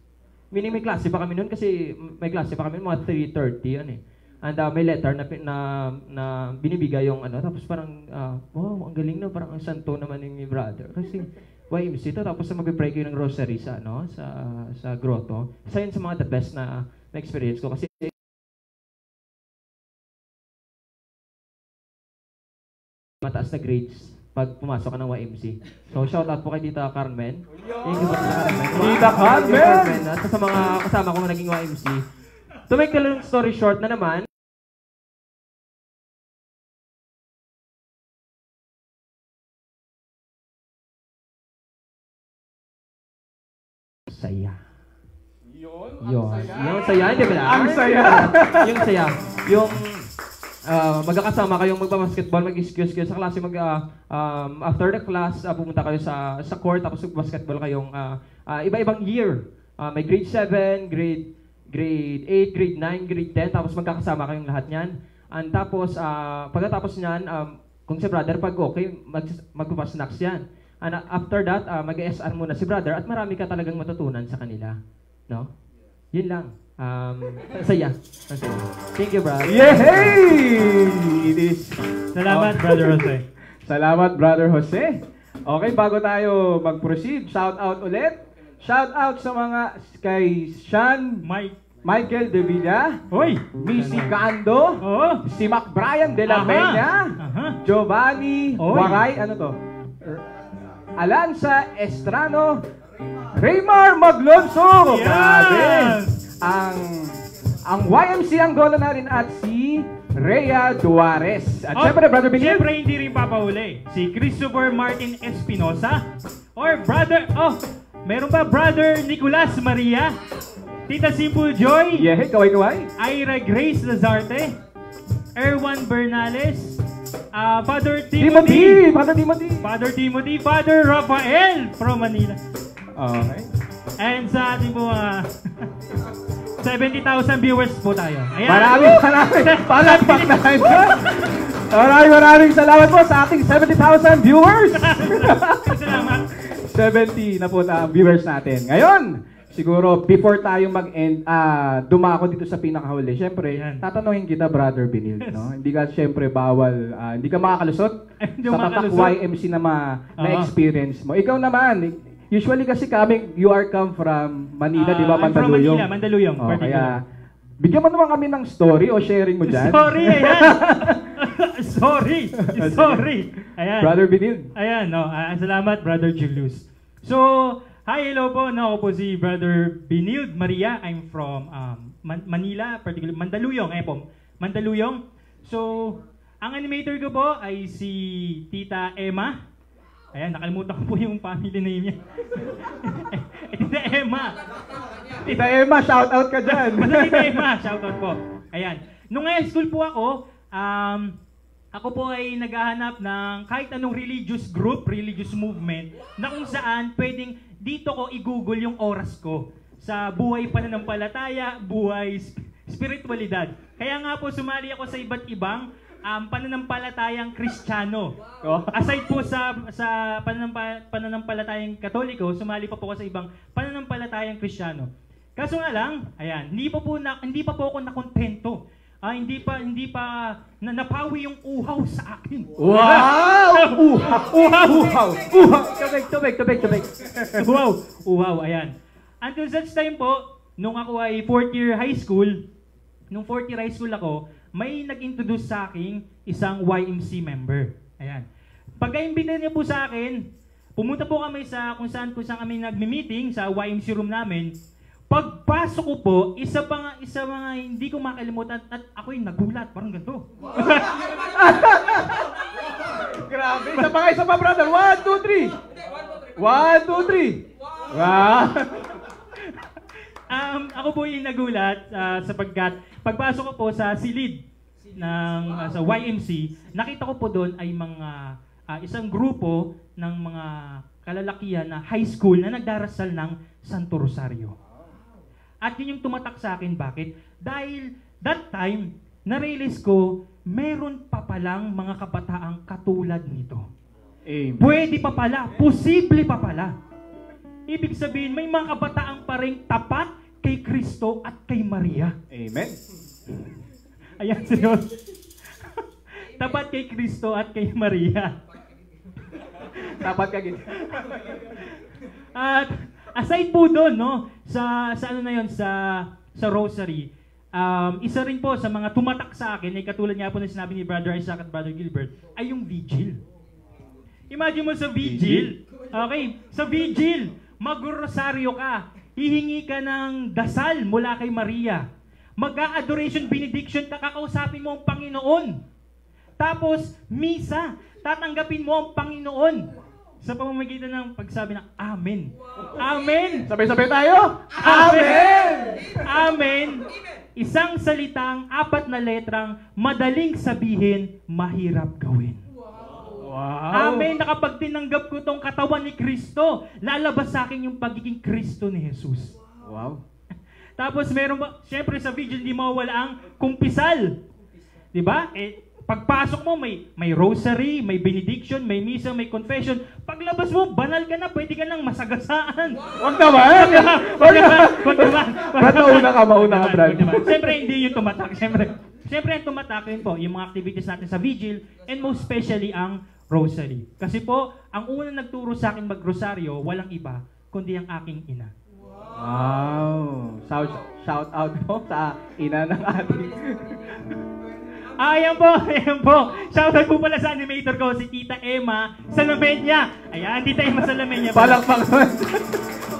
Meaning may klase pa kami noon kasi may klase pa kami mga 3:30 yan eh. And may letter na binibigay yung ano, tapos parang, wow, ang galing na, parang ang santo naman yung brother. Kasi YMC to, tapos magpe-pray kayo ng rosary sa, ano, sa grotto. Isa yun sa mga the best na experience ko. Kasi mataas na grades pag pumasok ka ng YMC. So, shout out po kay Tita Carmen. Thank you po, Tita Carmen. Tita Carmen! At sa mga kasama ko na naging YMC. To make a long story short na naman, saya. Yung saya, hindi ba? Ang saya. Yung saya. Yung magkakasama kayong magba-basketball, mag-excuse kayo sa klase, after the class, pumunta kayo sa court, tapos mag-basketball kayong iba-ibang year. May grade 7, grade 8, grade 9, grade 10, tapos magkakasama kayong lahat niyan. And tapos, pagkatapos niyan, kung si brother, pag okay, magpa-snacks yan. And after that, mag-SR muna si brother at marami ka talagang matutunan sa kanila. No? Yun lang. Saya. Thank you, brother. Yay! It is. Salamat, Brother Jose. Salamat, Brother Jose. Okay, bago tayo mag-proceed, shout out ulit. Shout out sa mga kay Sean, Michael De Villa, Missy Cando, si Mac Brian De La Peña, Giovanni Waray, ano to? Alanza Estrano, Raymar Maglonso. Grabe. Ang YMC Angola na rin at si Rhea Duarez. At syempre, Brother Benil. Syempre, hindi rin papahuli. Si Christopher Martin Espinosa. Or meron pa Brother Nicolas Maria. Tita Simple Joy. Kaway-kaway. Ira Grace Lazarte. Erwan Bernales. Father Timothy. Father Timothy. Father Rafael from Manila. Okay. And sa ating po 70,000 viewers po tayo. Ayan. Maraming palakpak na kayo. Maraming salamat po sa ating 70,000 viewers. Salamat. 70 na po na viewers natin. Ngayon, siguro before tayo mag-end, dumako dito sa pinakahuli. Siyempre, tatanungin kita, Brother Benil. No? Hindi ka siyempre bawal, hindi ka makakalusot sa tatak YMC na na-experience mo. Ikaw naman, usually kasi you come from Manila, di ba? Mandaluyong. I'm from Mandaluyong. Kaya, bigyan mo naman kami ng story o sharing mo dyan. Story, ayan. Sorry. Ayan. Brother Benil. Ayan, salamat, Brother Julius. So, hi, hello po. Ako po si Brother Benil Maria. I'm from Manila, particularly Mandaluyong. Ayan po, Mandaluyong. So, ang animator ko po ay si Tita Emma. Ayan, nakalimutan ko po yung family name niya. Tita Emma. Tita Emma, shout out ka dyan. Tita Emma, shout out po. Ayan. Nung high school po ako po ay naghahanap ng kahit anong religious group, religious movement, na kung saan pwedeng dito ko i-google yung oras ko sa buhay pananampalataya, buhay spiritualidad. Kaya nga po sumali ako sa iba't ibang pananampalatayang Kristiyano. Aside po sa pananampalatayang Katoliko, sumali pa po ako sa ibang pananampalatayang Kristiyano. Kaso nga lang, ayan, hindi pa po ako nakontento. Hindi pa napawi yung uhaw sa akin. Wow! Uhaw! Tubig. Uhaw, ayan. Until such time po, nung ako ay 4th year high school ako, may nag-introduce sa akin isang YMC member. Ayan. Pagka-imbita niya po sa akin, pumunta po kami sa kung saan kami nagmi-meeting sa YMC room namin. Pagpasok ko po, isa mga hindi ko makalimutan at ako'y nagulat, parang ganito. Grabe, isa pa brother. 1, 2, 3. 1, 2, 3. Wow. Ako po yung nagulat sapagkat pagpasok ko po sa silid sa YMC, nakita ko po doon ay mga isang grupo ng mga kalalakihan na high school na nagdarasal ng Santo Rosario. At yun yung tumatak sa akin. Bakit? Dahil that time, na-realize ko, meron pa palang mga kabataang katulad nito. Amen. Pwede pa pala, posible pa pala. Ibig sabihin, may mga kabataang pa rin tapat kay Kristo at kay Maria. Amen. Ayan, sunod. Tapat kay Kristo at kay Maria. Dapat ka gid. At aside po doon, no, sa ano na 'yon, sa rosary, isa rin po sa mga tumatak sa akin, ay katulad nga po na sinabi ni Brother Isaac at Brother Gilbert, ay yung vigil. Imagine mo sa vigil. Okay, sa vigil, mag-rosaryo ka, hihingi ka ng dasal mula kay Maria. Mag-a-adoration benediction ka, kakausapin mo ang Panginoon. Tapos, misa, tatanggapin mo ang Panginoon sa pamamagitan ng pagsabi ng Amen. Amen! Sabay-sabay tayo! Amen! Amen! Isang salitang, 4 na letrang, madaling sabihin, mahirap gawin. Wow! Amen! Nakapag tinanggap ko tong katawan ni Kristo, lalabas sa akin yung pagiging Kristo ni Jesus. Wow! Tapos meron ba, syempre sa video hindi mawala ang kumpisal. 'Di ba? Pagpasok mo may rosary, may benediction, may misa, may confession. Paglabas mo, banal ka na, pwede ka nang masagasaan. Wag naman! Wag naman! Mauna ka, Brad. Syempre hindi yung tumatak. Syempre ang tumatak yun po, yung mga activities natin sa vigil, and most especially ang rosary. Kasi po, ang unang nagturo sa akin mag-rosaryo, walang iba, kundi ang aking ina. Wow! Shout out po sa ina ng ating... Ayan po. Shoutout po pala sa animator ko, si Tita Emma Salamenya. Ayan, Tita Emma Salamenya. Palakpak naman.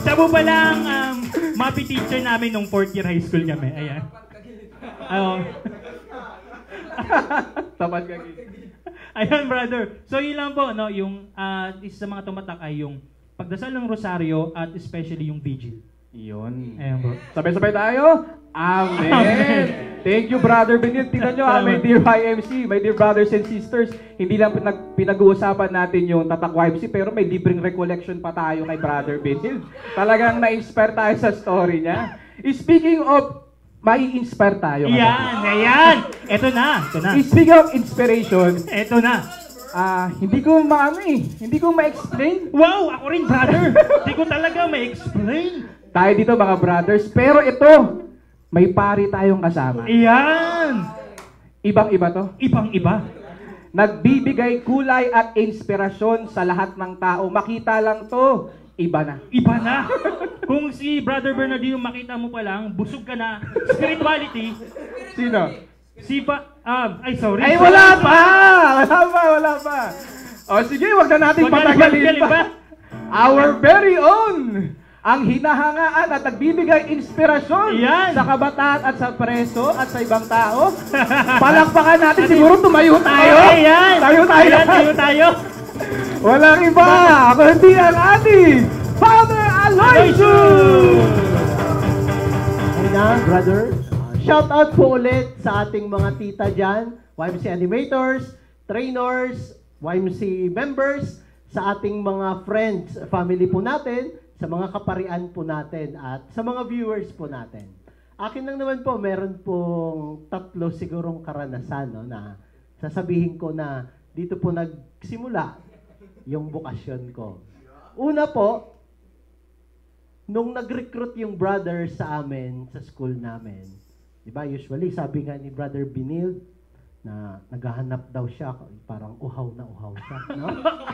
Siya po pala ang MAPI teacher namin nung 4th year high school kami. Ayan. Tapat ka. Ayan, brother. So, yun lang po, no? Yung isa sa mga tumatak ay yung pagdasal ng rosaryo at especially yung vigil. Yun. Ayan po. Sabay-sabay tayo. Amen. Thank you, Brother Benil. Tingnan nyo, my dear YMC, my dear brothers and sisters, hindi lang pinag-uusapan natin yung Tatak YMC, pero may libreng recollection pa tayo kay Brother Benil. Talagang na-inspire tayo sa story niya. Speaking of, mai-inspire tayo. Ayan. Ito na. Speaking of inspiration, ito na. Hindi ko ma-explain. Wow, ako rin, brother. Hindi ko talaga ma-explain. Tayo dito mga brothers, pero ito, may pari tayong kasama. Iyan! Ibang-iba to. Ibang-iba. Nagbibigay kulay at inspirasyon sa lahat ng tao. Makita lang to, iba na. Iba na. Kung si Brother Bernardino makita mo pa lang, busog ka na. Spirituality. Sino? Sorry. Ay, wala pa. O sige, wag na natin patagalin pa. Our very own. Ang hinahangaan at nagbibigay inspirasyon sa kabataan at sa preso at sa ibang tao. Palakpakan natin, siguro tumayo tayo. Ayan. Tayo tayo. Walang iba, kundi ang ating Father Aloysius! Ayan, brother. Shout out po ulit sa ating mga tita dyan, YMC animators, trainers, YMC members, sa ating mga friends, family po natin, sa mga kaparian po natin, at sa mga viewers po natin. Akin lang naman po, meron pong 3 sigurong karanasan, no, na sasabihin ko na dito po nagsimula yung bukasyon ko. Una po, nung nag-recruit yung brother sa amin, sa school namin, di ba, usually, sabi nga ni Brother Benil, na naghahanap daw siya, parang uhaw siya, no?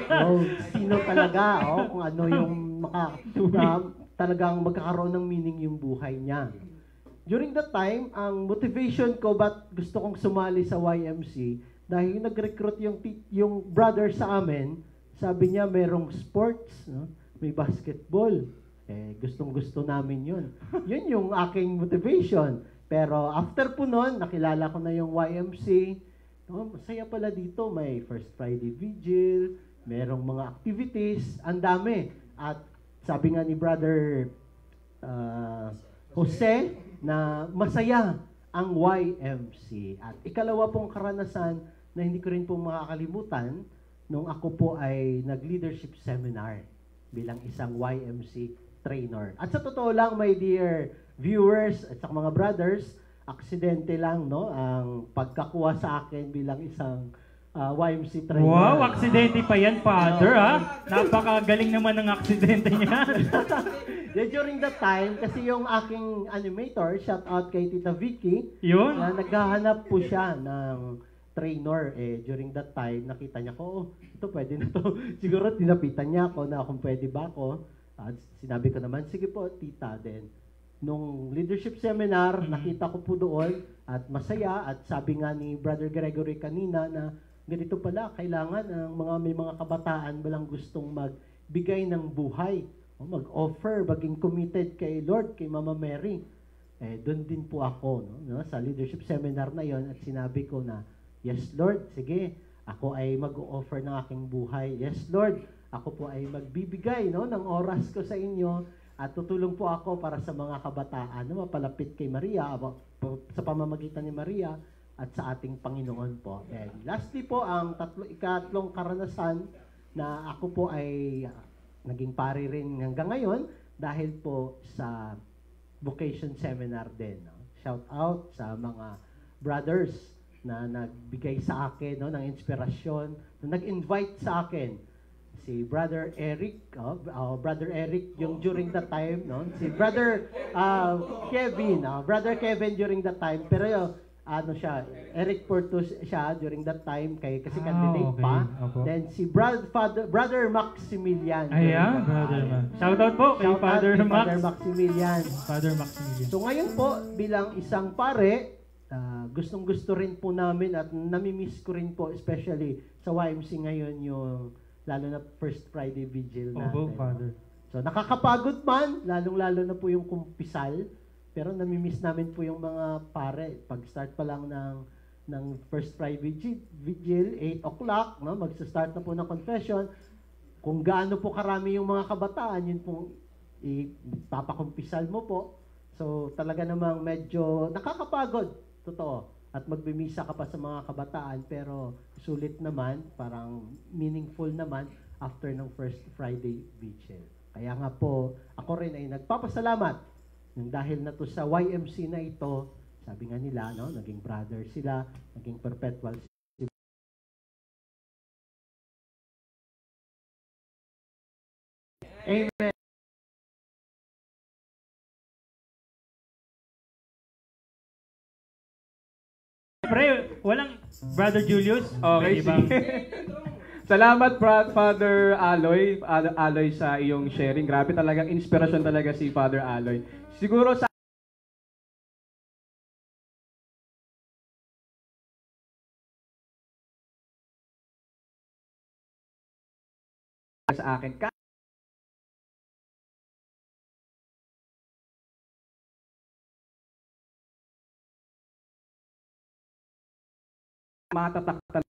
So, sino talaga, kung ano yung talagang magkakaroon ng meaning yung buhay niya. During that time, ang motivation ko ba't gusto kong sumali sa YMC, dahil nag-recruit yung brother sa amin, sabi niya merong sports, no? May basketball. Gustong-gusto namin yun. Yun yung aking motivation. Pero after po nun, nakilala ko na yung YMC. Masaya pala dito. May First Friday Vigil, merong mga activities, ang dami. At sabi nga ni Brother Jose na masaya ang YMC. At ikalawa pong karanasan na hindi ko rin po makakalimutan nung ako po ay nag-leadership seminar bilang isang YMC trainer. At sa totoo lang, my dear viewers at sa mga brothers, aksidente lang, no, ang pagkakuha sa akin bilang isang YMC trainer. Wow, aksidente pa yan, Father, ha? Napakagaling naman ng aksidente niya. During that time, kasi yung aking animator, shout out kay Tita Vicky, Yun? naghahanap po siya ng trainer. During that time, nakita niya ko, ito pwede na to. Siguro tinapitan niya ako na kung pwede ba ako. At sinabi ko naman, sige po, tita. Then, nung leadership seminar, nakita ko po doon at masaya. At sabi nga ni Brother Gregory kanina na ganito pala, kailangan ang may mga kabataan walang gustong magbigay ng buhay. Mag-offer, maging committed kay Lord, kay Mama Mary. Doon din po ako no, sa leadership seminar na yon at sinabi ko na, yes Lord, sige, ako ay mag-offer ng aking buhay. Yes Lord, ako po ay magbibigay ng oras ko sa inyo at tutulong po ako para sa mga kabataan na mapalapit kay Maria, sa pamamagitan ni Maria at sa ating Panginoon po. And lastly po, ang ikatlong karanasan na ako po ay naging pari rin hanggang ngayon dahil po sa vocation seminar din. Shout out sa mga brothers na nagbigay sa akin ng inspirasyon, na nag-invite sa akin. Si Brother Eric, Brother Eric yung during that time, si Brother Kevin during that time, pero Eric Portus siya during that time kasi candidate pa. Opo. Then si Brother Maximilian. Ayan, Brother Max. Shout out po kay Father Maximilian. Father Maximilian. So ngayon po, bilang isang pare, gustong-gusto rin po namin at namimiss ko rin po, especially sa YMC ngayon yung lalo na First Friday Vigil natin. Opo, Father. So nakakapagod man, lalong-lalo na po yung kumpisal. Pero namimiss namin po yung mga pare. Pag-start pa lang ng First Friday Vigil, 8 o'clock, magsa-start na po ng confession. Kung gaano po karami yung mga kabataan, yun pong ipapakumpisal mo po. So talaga namang medyo nakakapagod, totoo. At magbimisa ka pa sa mga kabataan, pero sulit naman, parang meaningful naman after ng First Friday Vigil. Kaya nga po, ako rin ay nagpapasalamat dahil na to sa YMC na ito, sabi nga nila, naging brother sila, naging perpetual sila. Amen. Pre, walang Brother Julius? Okay, sige. Salamat, Father Aloy, sa iyong sharing. Grabe talagang inspirasyon talaga si Father Aloy. Siguro sa akin. Matatak talaga.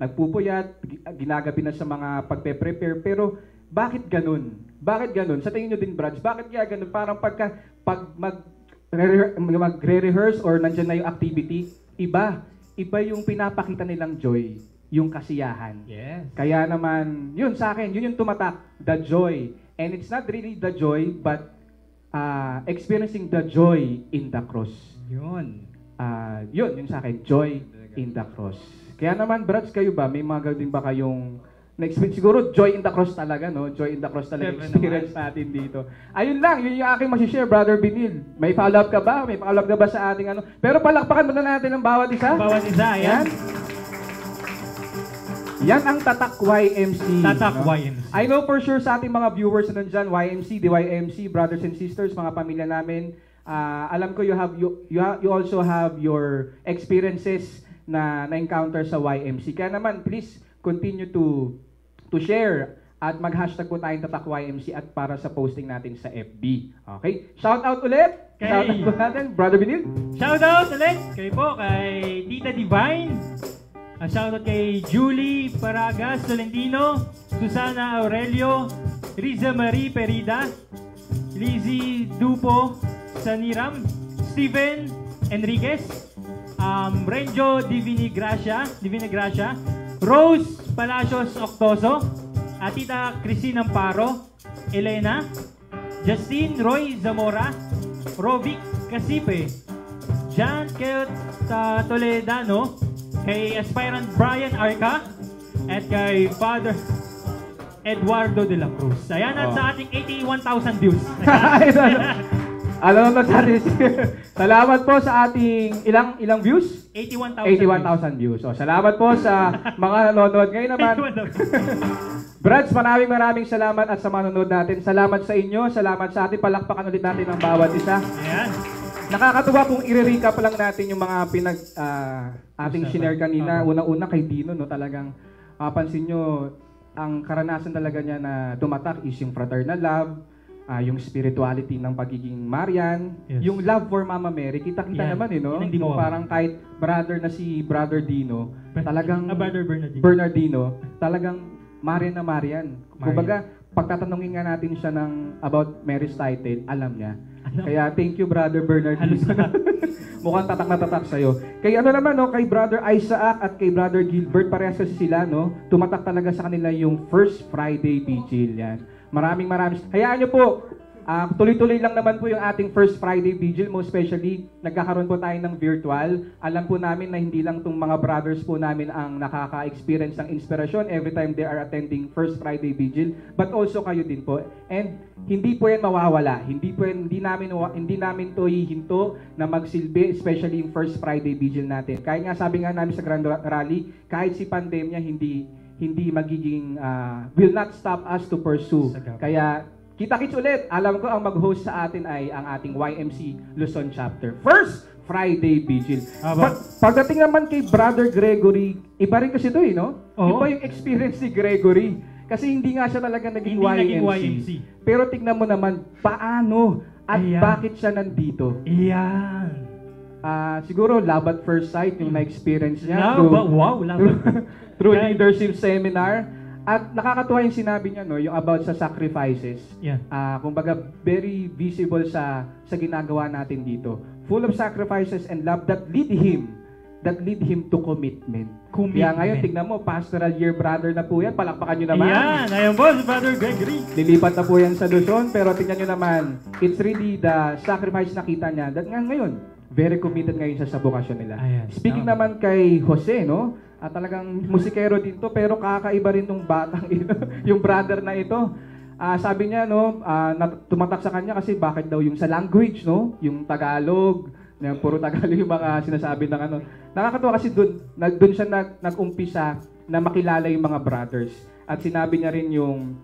Nagpupuyat, ginagabi na sa mga pagpe-prepare, pero bakit ganun? Bakit ganun? Sa tingin nyo din, Brads, bakit kaya ganun? Parang pag magre-rehearse or nandyan na yung activity, iba yung pinapakita nilang joy, yung kasiyahan. Yes. Kaya naman, yun sa akin, yun yung tumatak, the joy. And it's not really the joy, but experiencing the joy in the cross. Yun. Yun sa akin, joy in the cross. Kaya naman, Brads, kayo ba, may mga din ba kayong na-experience? Siguro, joy in the cross talaga, no? Joy in the cross talaga experience natin dito. Ayun lang, yun yung aking masishare, Brother Binil. May follow-up ka ba? May follow-up ka ba sa ating ano? Pero palakpakan muna natin ang bawat isa. Bawat isa, ayan. Yan ang Tatak YMC. Tatak YMC. I know for sure sa ating mga viewers na nandyan, YMC, DYMC, brothers and sisters, mga pamilya namin, alam ko you also have your experiences na encounter sa YMC. Kaya naman, please continue to share at mag-hashtag po tayong Tatak YMC at para sa posting natin sa FB. Okay? Shout out ulit! Shout out po natin, Brother Binil. Shout out ulit kay Tita Divine. Shout out kay Julie Paragas Tolentino, Susana Aurelio, Riza Marie Perida, Lizzie Dupo Saniram, Steven Enriquez, Renjo Divina Gracia, Rose Palacios Octoso, Tita Cristina Amparo, Elena, Justine Roy Zamora, Rovic Casipe, Jan Kelt Toledano, kay Aspirant Brian Arca, at kay Father Eduardo de la Cruz. Ayan, at sa ating 81,000 views. Alam mo sa atin, salamat po sa ating ilang views? 81,000 views. So, salamat po sa mga nanonood. Ngayon naman, Brads, maraming salamat at sa mga nanonood natin. Salamat sa inyo, salamat sa atin. Palakpakan ulit natin ang bawat isa. Ayan. Nakakatuwa kung i-recap lang natin yung mga ating shinare kanina. Una-una kay Dino, no, talagang mapansin nyo, ang karanasan talaga niya na tumatak is yung fraternal love, yung spirituality ng pagiging Marian, yung love for Mama Mary, kita-kita naman no? Yung parang kahit brother na si Brother Dino, talagang Brother Bernardino, talagang Marian na Marian. Kumbaga, pagtatanungin nga natin siya about Mary's title, alam niya. Kaya thank you Brother Bernardino. Mukhang tatak na tatak sa'yo. Kay naman, no, kay Brother Isaac at kay Brother Gilbert, parehas kasi sila, no? Tumatak talaga sa kanila yung First Friday Vigil, yan. Maraming. Hayaan nyo po, tuloy-tuloy lang naman po yung ating First Friday Vigil, most especially, nagkakaroon po tayo ng virtual. Alam po namin na hindi lang itong mga brothers po namin ang nakaka-experience ng inspirasyon every time they are attending First Friday Vigil, but also kayo din po. And hindi po yan mawawala. Hindi namin to hihinto na magsilbi, especially yung First Friday Vigil natin. Kaya nga sabi nga namin sa Grand Rally, kahit si pandemya, hindi magiging, will not stop us to pursue. Kaya, kita-kits ulit. Alam ko ang mag-host sa atin ay ang ating YMC Luzon chapter. First Friday Vigil. Pagdating naman kay Brother Gregory, iba rin kasi ito no? Iba yung experience ni Gregory. Kasi hindi nga siya talaga naging YMC. Pero tignan mo naman, paano at bakit siya nandito? Siguro love at first sight yung na-experience niya. Through leadership seminar. At nakakatuwa yung sinabi niya, no, yung about sa sacrifices. Kumbaga, very visible sa ginagawa natin dito. Full of sacrifices and love that lead him to commitment. Kaya ngayon, tignan mo, pastoral year brother na po yan. Palakpakan nyo naman. Ayan po, si Brother Gregory. Lilipat na po yan sa Luzon, pero tignan nyo naman, it's really the sacrifice na kita niya. That nga ngayon, very committed ngayon sa bokasyon nila. Speaking naman kay Jose, no? Talagang musikero din to, pero kakaiba rin tong batang ito, yung brother na ito. Sabi niya, no, tumatak sa kanya kasi bakit daw yung sa language, no? Yung Tagalog, puro Tagalog yung mga sinasabi ng ano. Nakakatuwa kasi doon siya nag-umpisa na makilala yung mga brothers. At sinabi niya rin yung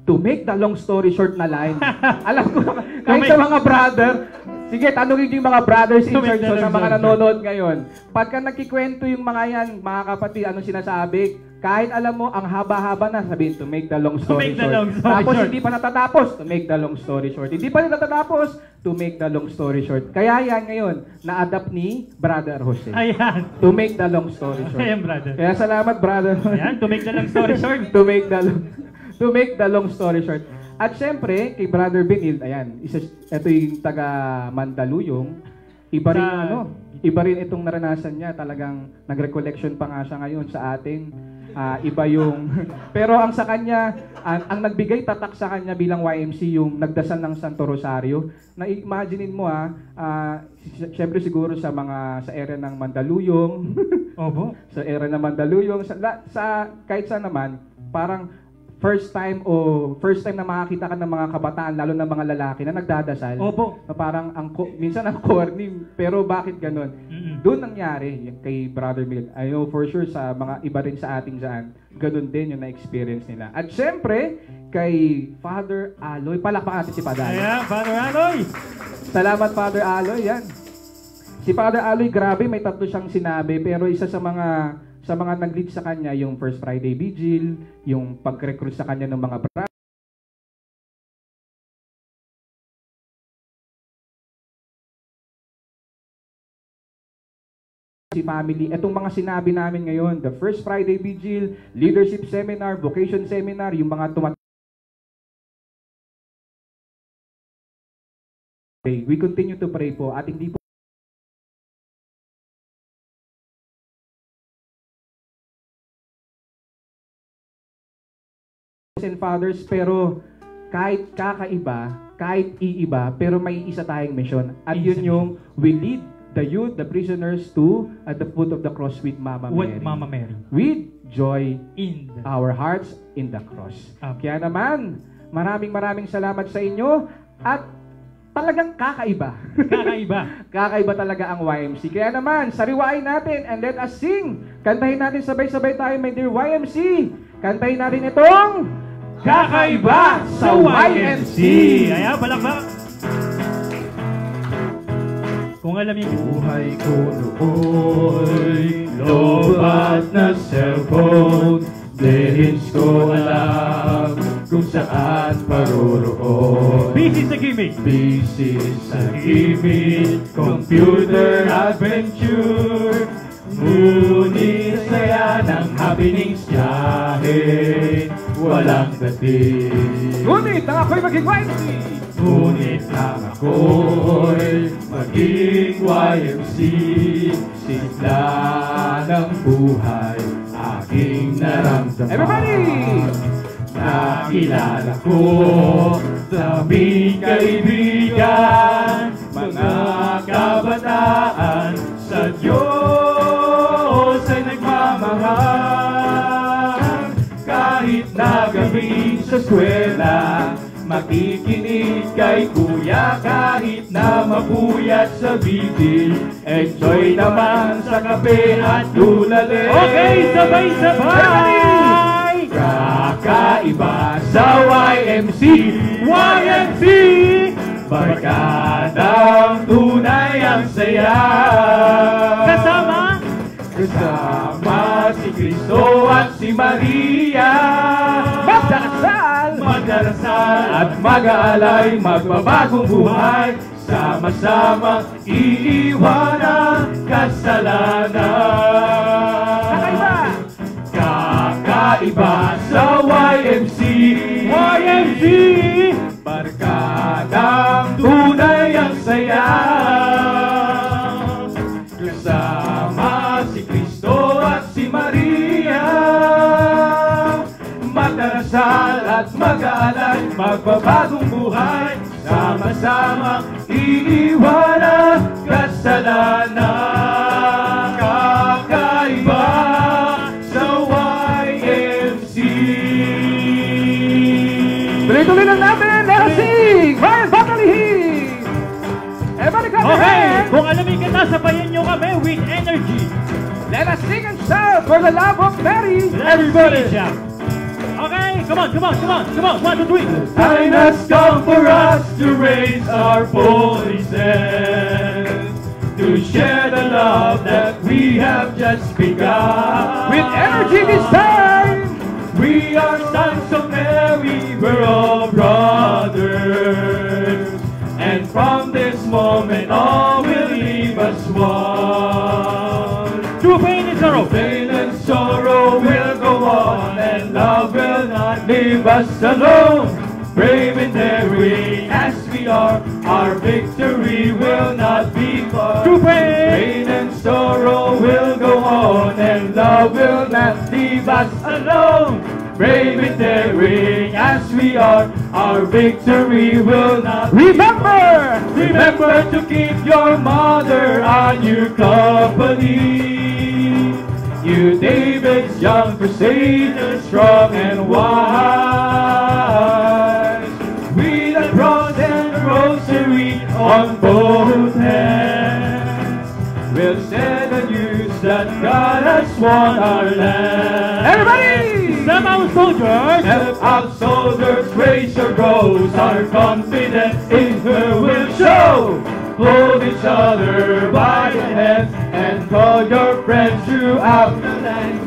to make the long story short na line. Alam ko, kahit sa mga brother, sige, tanungin niyo yung mga brothers in church sa mga nanonood ngayon. Pagka nagkikwento yung mga yan, mga kapatid, anong sinasabi? Kahit alam mo, ang haba-haba na, sabihin, to make the long story short. Tapos hindi pa natatapos, to make the long story short. Hindi pa natatapos, to make the long story short. Kaya yan ngayon, na-adapt ni Brother Jose. Ayan. To make the long story short. Ayan, brother. Kaya salamat, brother. Ayan, to make the long story short. To make the long story short. At syempre, kay Brother Benil, ayan, ito yung taga Mandaluyong, iba rin itong naranasan niya, talagang nag-recollection pa nga siya ngayon sa atin. Iba yung, pero ang sa kanya, ang nagbigay tatak sa kanya bilang YMC, yung nagdasal ng Santo Rosario. Na-imaginein mo syempre siguro sa area ng Mandaluyong, sa area ng Mandaluyong, kahit saan naman, parang first time na makakita ka ng mga kabataan, lalo ng mga lalaki na nagdadasal. Na parang minsan ang corny, pero bakit ganun? Doon nangyari kay Brother Mil. I know for sure sa mga iba rin sa ating dyan, ganun din yung na-experience nila. At syempre, kay Father Aloy, palakpakan natin si Father Aloy. Ayan, Father Aloy! Salamat, Father Aloy, yan. Si Father Aloy, grabe, may tatlo siyang sinabi, pero isa sa mga nag-lead sa kanya, yung First Friday Vigil, yung pag-recruit sa kanya ng mga brothers. Si family, itong mga sinabi namin ngayon, the First Friday Vigil, Leadership Seminar, Vocation Seminar, yung mga we continue to pray po at hindi po and fathers, pero kahit kakaiba, kahit iiba, pero may isa tayong mission. At yun yung we lead the youth, the prisoners to at the foot of the cross with Mama Mary. With Mama Mary. With joy in our hearts in the cross. Kaya naman, maraming salamat sa inyo at talagang kakaiba. Kakaiba talaga ang YMC. Kaya naman, sariwain natin and let us sing. Kantahin natin sabay-sabay tayo, my dear YMC. Kantahin natin itong Kakaiba sa YMC. Ayan, palakpak. Kung alam niyo, buhay ko nooy, lobat na cellphone, dehins ko alam kung saan paroroon. Busy sa gimmick. Busy sa gimmick, computer adventure, ngunit saya ng happenings tiyahin, walang dating. Ngunit ang ako'y maging YMC. Ngunit ang ako'y maging YMC. Sigla ng buhay aking naramdaman. Everybody! Nakilala ko daming kaibigan, mga kabataan sa Diyos ay nagmamahal. Kahit na gabi sa eskwela, makikinig kay kuya. Kahit na mabuyat sa bibig, enjoy naman sa kape at dulale. Okay, sabay-sabay! Kakaiba sa YMC. YMC! Barkadang tunay ang saya. Kasama si Cristo at si Maria. Magdarasal at mag-aalay, magbabagong buhay, sama-sama iiwanan kasalanan. Kakaiba sa YMC. YMC! Barkadang tunay ang saya. Kasama si Cristo at si Maria. Magdarasal at mag-aalay, magbabagong buhay, sama-sama iiwanan kasalanan. Kakaiba sa YMC. Tuloy-tuloy lang natin. Let us sing! Brian Batalihin! Everybody clap your hands! Kung alamin ka na, sabayan nyo kami with energy. Let us sing and shout for the love of Mary! Everybody shout! Okay, come on, 1, 2, 3. Time has come for us to raise our voices, to share the love that we have just begun. With energy this time, we are sons of Mary, we're all brothers, and from this moment all will leave us one. Through pain and sorrow, pain and sorrow will go on, and love will not leave us alone. Brave and daring as we are, our victory will not be far. Through pain and sorrow will go on, and love will not leave us alone. Brave and daring as we are, our victory will not remember! Remember to keep your mother on your company. You David's young crusader, strong and wise, with a cross and rosary on both hands, we'll send the news that God has won our land. Everybody! Step out, soldiers! Step out, soldiers, raise your rose. Our confidence in her will show. Hold each other by the hand and call your friends throughout the land.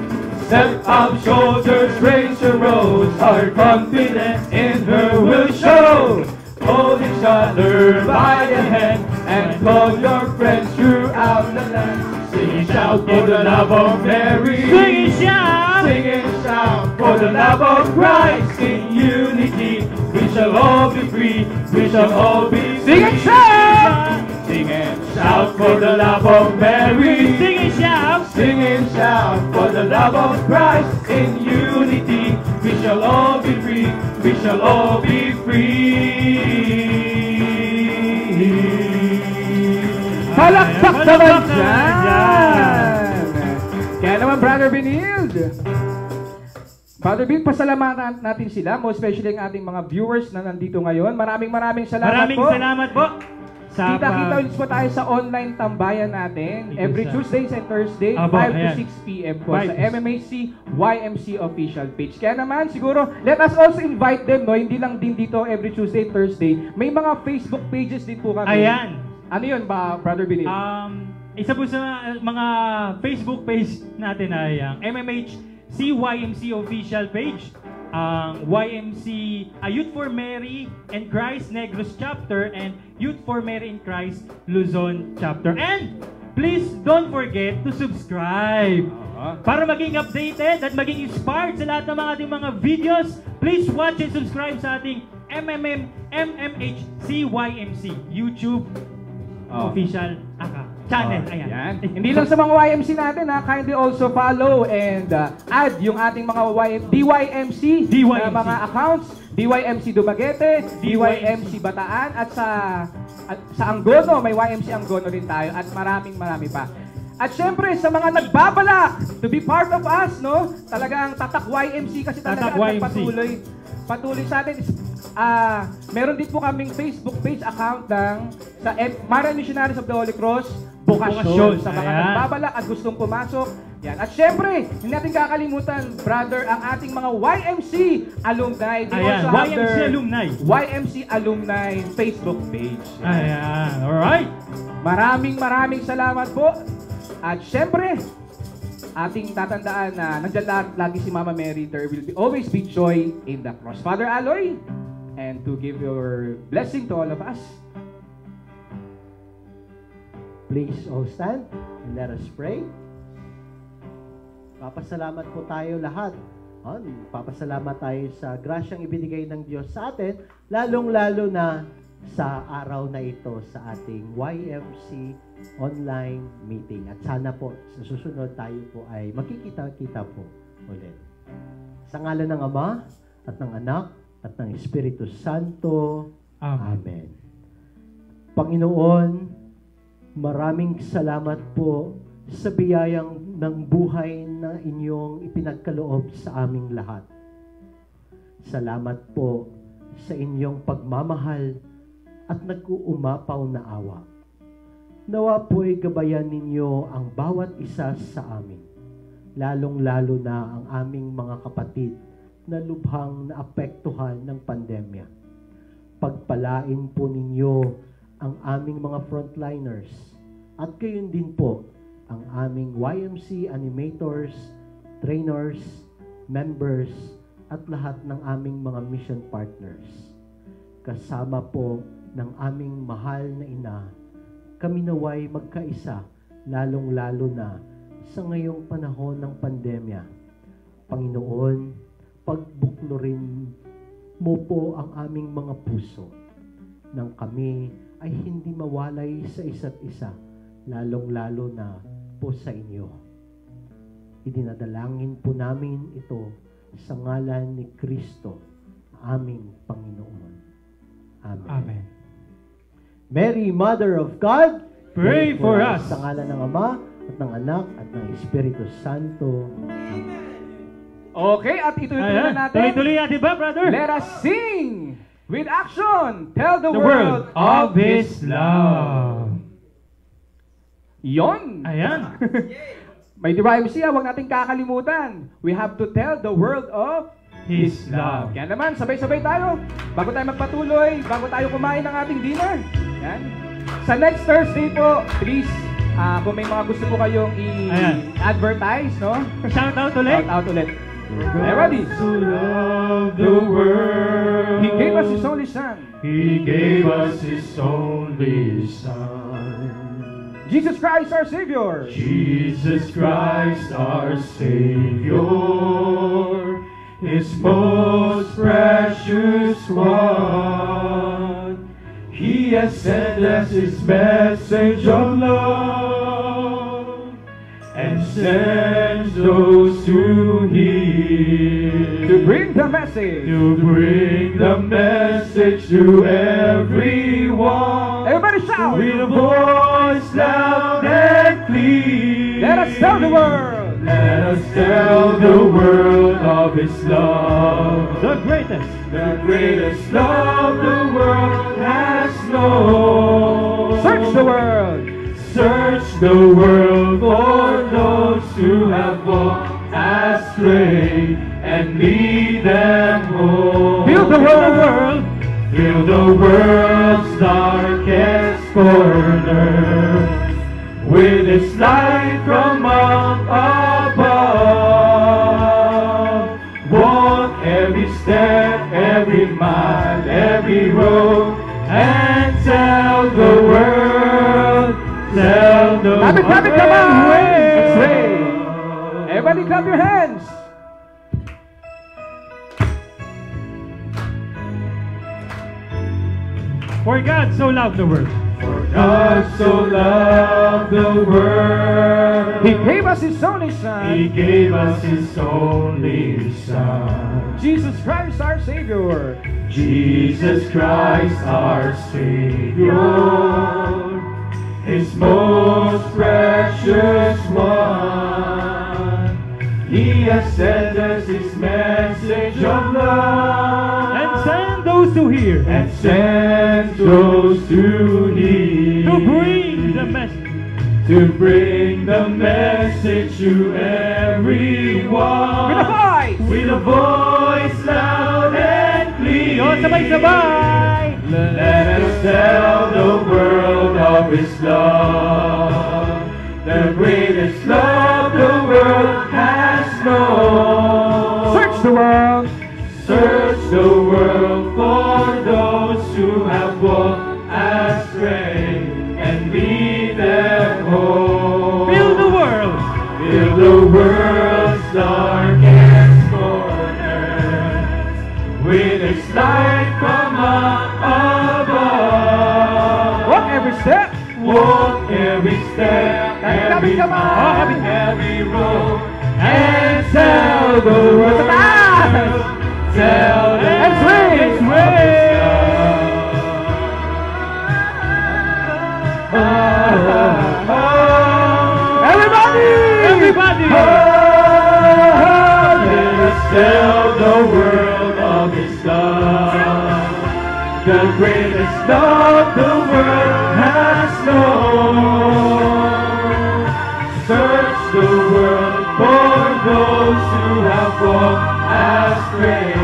Step out, soldiers, raise your rose. Our confidence in her will show. Hold each other by the hand and call your friends throughout the land. Sing and shout for the love of Mary. Sing and shout. Sing and shout for the love of Christ. In unity we shall all be free. We shall all be free. Sing and shout. Sing and shout for the love of Mary. Sing and shout. Sing and shout for the love of Christ. In unity we shall all be free. We shall all be free. Walang naman dyan! Kaya naman, Brother Benild, pasalamatan natin sila, most especially ang ating mga viewers na nandito ngayon. Maraming salamat po. Maraming salamat po. Kita-kita ulit po tayo sa online tambayan natin every Tuesdays and Thursdays, 5 to 6 p.m. po sa MMAC YMC official page. Kaya naman, siguro, let us also invite them, no? Hindi lang din dito every Tuesday, Thursday. May mga Facebook pages din po kami. Ayan. Ano yun ba, Brother Benil? Isa po sa mga Facebook page natin ay ang MMH YMC official page, ang YMC Youth for Mary and Christ Negros chapter, and Youth for Mary and Christ Luzon chapter. And please don't forget to subscribe para maging updated at maging inspired sa lahat ng ating mga videos. Please watch and subscribe sa ating MMH YMC YouTube official channel. Ayan. Hindi lang sa mga YMC natin, kindly also follow and add yung ating mga DYMC na mga accounts. DYMC Dumaguete, DYMC Bataan, at sa Angono, may YMC Angono din tayo, at marami pa. At syempre, sa mga nagbabalak to be part of us, no? Talagang Tatak YMC kasi talaga patuloy sa atin. Meron din po kaming Facebook page account sa Marian Missionaries of the Holy Cross Bukasyon. Sa mga nagbabalak at gustong pumasok. Yan. At syempre, hindi natin kakalimutan, brother, ang ating mga YMC alumni. YMC alumni Facebook page. Ayan. Alright. Maraming salamat po. At syempre, ating tatandaan na nandiyan lagi si Mama Mary. There will always be joy in the cross. Father Aloy, and to give your blessing to all of us. Please all stand and let us pray. Papasalamat po tayo lahat. Papasalamat tayo sa grasyang ibinigay ng Diyos sa atin, lalong-lalo na sa araw na ito sa ating YMC online meeting. At sana po sa susunod tayo po ay makikita-kita po ulit. Sa ngalan ng Ama at ng Anak at ng Espiritu Santo. Amen. Panginoon, maraming salamat po sa biyayang ng buhay na inyong ipinagkaloob sa aming lahat. Salamat po sa inyong pagmamahal at nag-uumapaw na awa. Nawa po'y gabayan ninyo ang bawat isa sa amin, lalong-lalo na ang aming mga kapatid na lubhang naapektuhan ng pandemya. Pagpalain po ninyo ang aming mga frontliners at gayon din po ang aming YMC animators, trainers, members, at lahat ng aming mga mission partners. Kasama po ng aming mahal na ina, kami naway magkaisa, lalong-lalo na sa ngayong panahon ng pandemya. Panginoon, pagbuklurin mo po ang aming mga puso nang kami ay hindi mawalay sa isa't isa, lalong-lalo na po sa inyo. Idinadalangin po namin ito sa ngalan ni Kristo, aming Panginoon. Amen. Amen. Mary, Mother of God, pray for us. Sa ngalan ng Ama at ng Anak at ng Espiritu Santo. Amen. Okay, at ituloy na natin. Tuloy-tuloy natin ba, brother? Let us sing with action. Tell the world of His love. Yon. Ayan. May DYMC, huwag natin kakalimutan. We have to tell the world of His love. Kaya naman, sabay-sabay tayo. Bago tayo magpatuloy, bago tayo kumain ng ating dinner. Yan. Sa next Thursday po, please, kung may mga gusto po kayong i-advertise, no? Shout out ulit. Shout out ulit. Everybody. To love the world. He gave us His only Son. He gave us His only Son. Jesus Christ our Savior. Jesus Christ our Savior. His most precious one. He has sent us His message of love and sends those to hear. To bring the message. To bring the message to everyone. Everybody shout. With a voice voice loud and clear. Let us tell the world. Let us tell the world of His love. The greatest love the world has known. Search the world. Search the world for those who have walked astray and lead them home. Fill the world. Fill the world's darkest corner with its light from up above. Walk every step, every mile, every road, and tell the world, tell the world. Clap it, come on! Let's pray. Everybody clap your hands. For God so loved the world. For God so loved the world. He gave us His only Son. He gave us His only Son. Jesus Christ our Savior. Jesus Christ our Savior. His most precious one. He has sent us His message of love. And send those to hear. And send those to hear. To bring the message. To bring the message to everyone. With a voice. With a voice loud and clear. Yo, sabay-sabay. Let us tell the world of His love. The greatest love the world has known. Search the world. Search the world for those who have walked astray and lead them home. Fill the world. Fill the world's darkest corner with its light from up above. Walk every step. Walk every step, every mile, every road, and tell the world. Tell them and swing. Everybody! Let us tell the world of His love. The greatest love the world has known. Search the world for those who have walked astray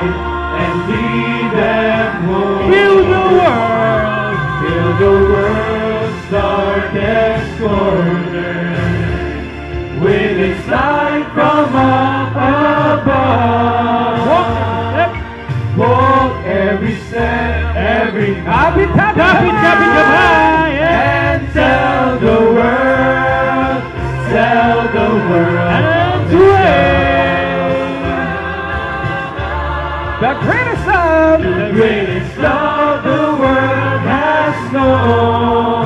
and lead them home. Fill the world. Fill the world's darkest corner with its light from up above. Walk every step, every mile, and tell the world, And the greatest love, the greatest love the world has known.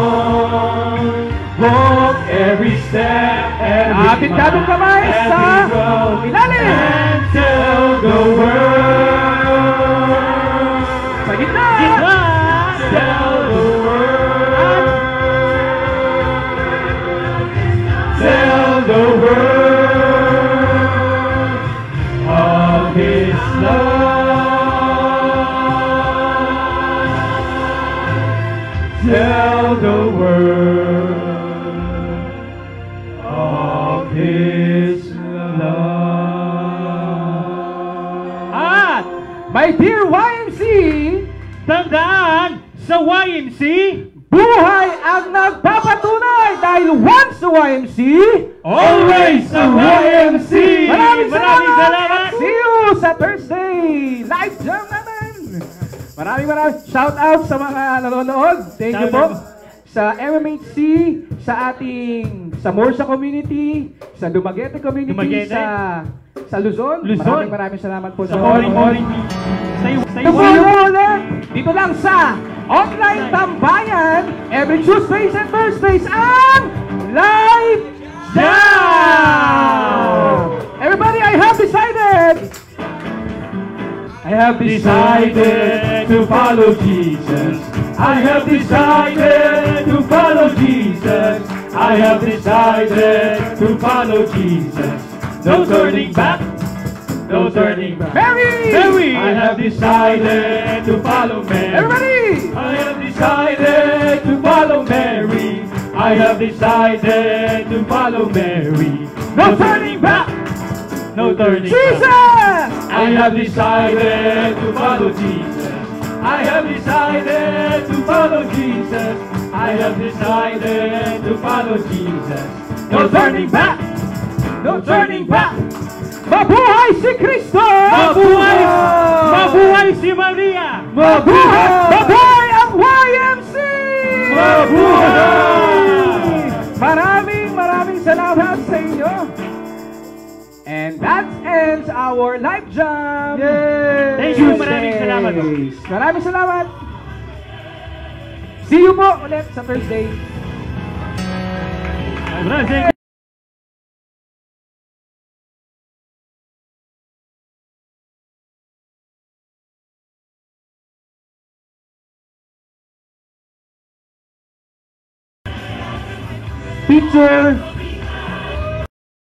Walk every step, every mile, kamay sa every road, ilalim. and tell the world. Sa gitna. Tell the world. Tell the world of His love. Tell the world of His love. At My dear YMC, tandaan sa YMC, buhay ang nagpapatunay dahil once a YMC, always a YMC. Maraming salamat. See you sa Thursday live jam namin. Maraming shout out sa mga nanonood. Thank you po. Sa MMHC, sa ating sa Morsa community, sa Dumaguete community, sa Luzon. Maraming salamat po sa Oring. Stay ulit dito lang sa Online Tambayan every Tuesdays and Thursdays ang Live Jam! Everybody, I have decided to follow Jesus. I have decided to follow Jesus. I have decided to follow Jesus. No turning back. No turning back. Mary! I have decided to follow Mary. Everybody! I have decided to follow Mary. I have decided to follow Mary. No turning back. No turning Jesus! back. I have decided to follow Jesus. I have decided to follow Jesus. I have decided to follow Jesus. No turning back. No turning back. Mabuhay si Kristo! Mabuhay! Mabuhay si Maria! Mabuhay! Mabuhay ang YMC! Mabuhay! Maraming salamat sa inyo. And that ends our live jam. Yay! Thank you, maraming salamat. Maraming salamat. See you po ulit sa Thursday. Picture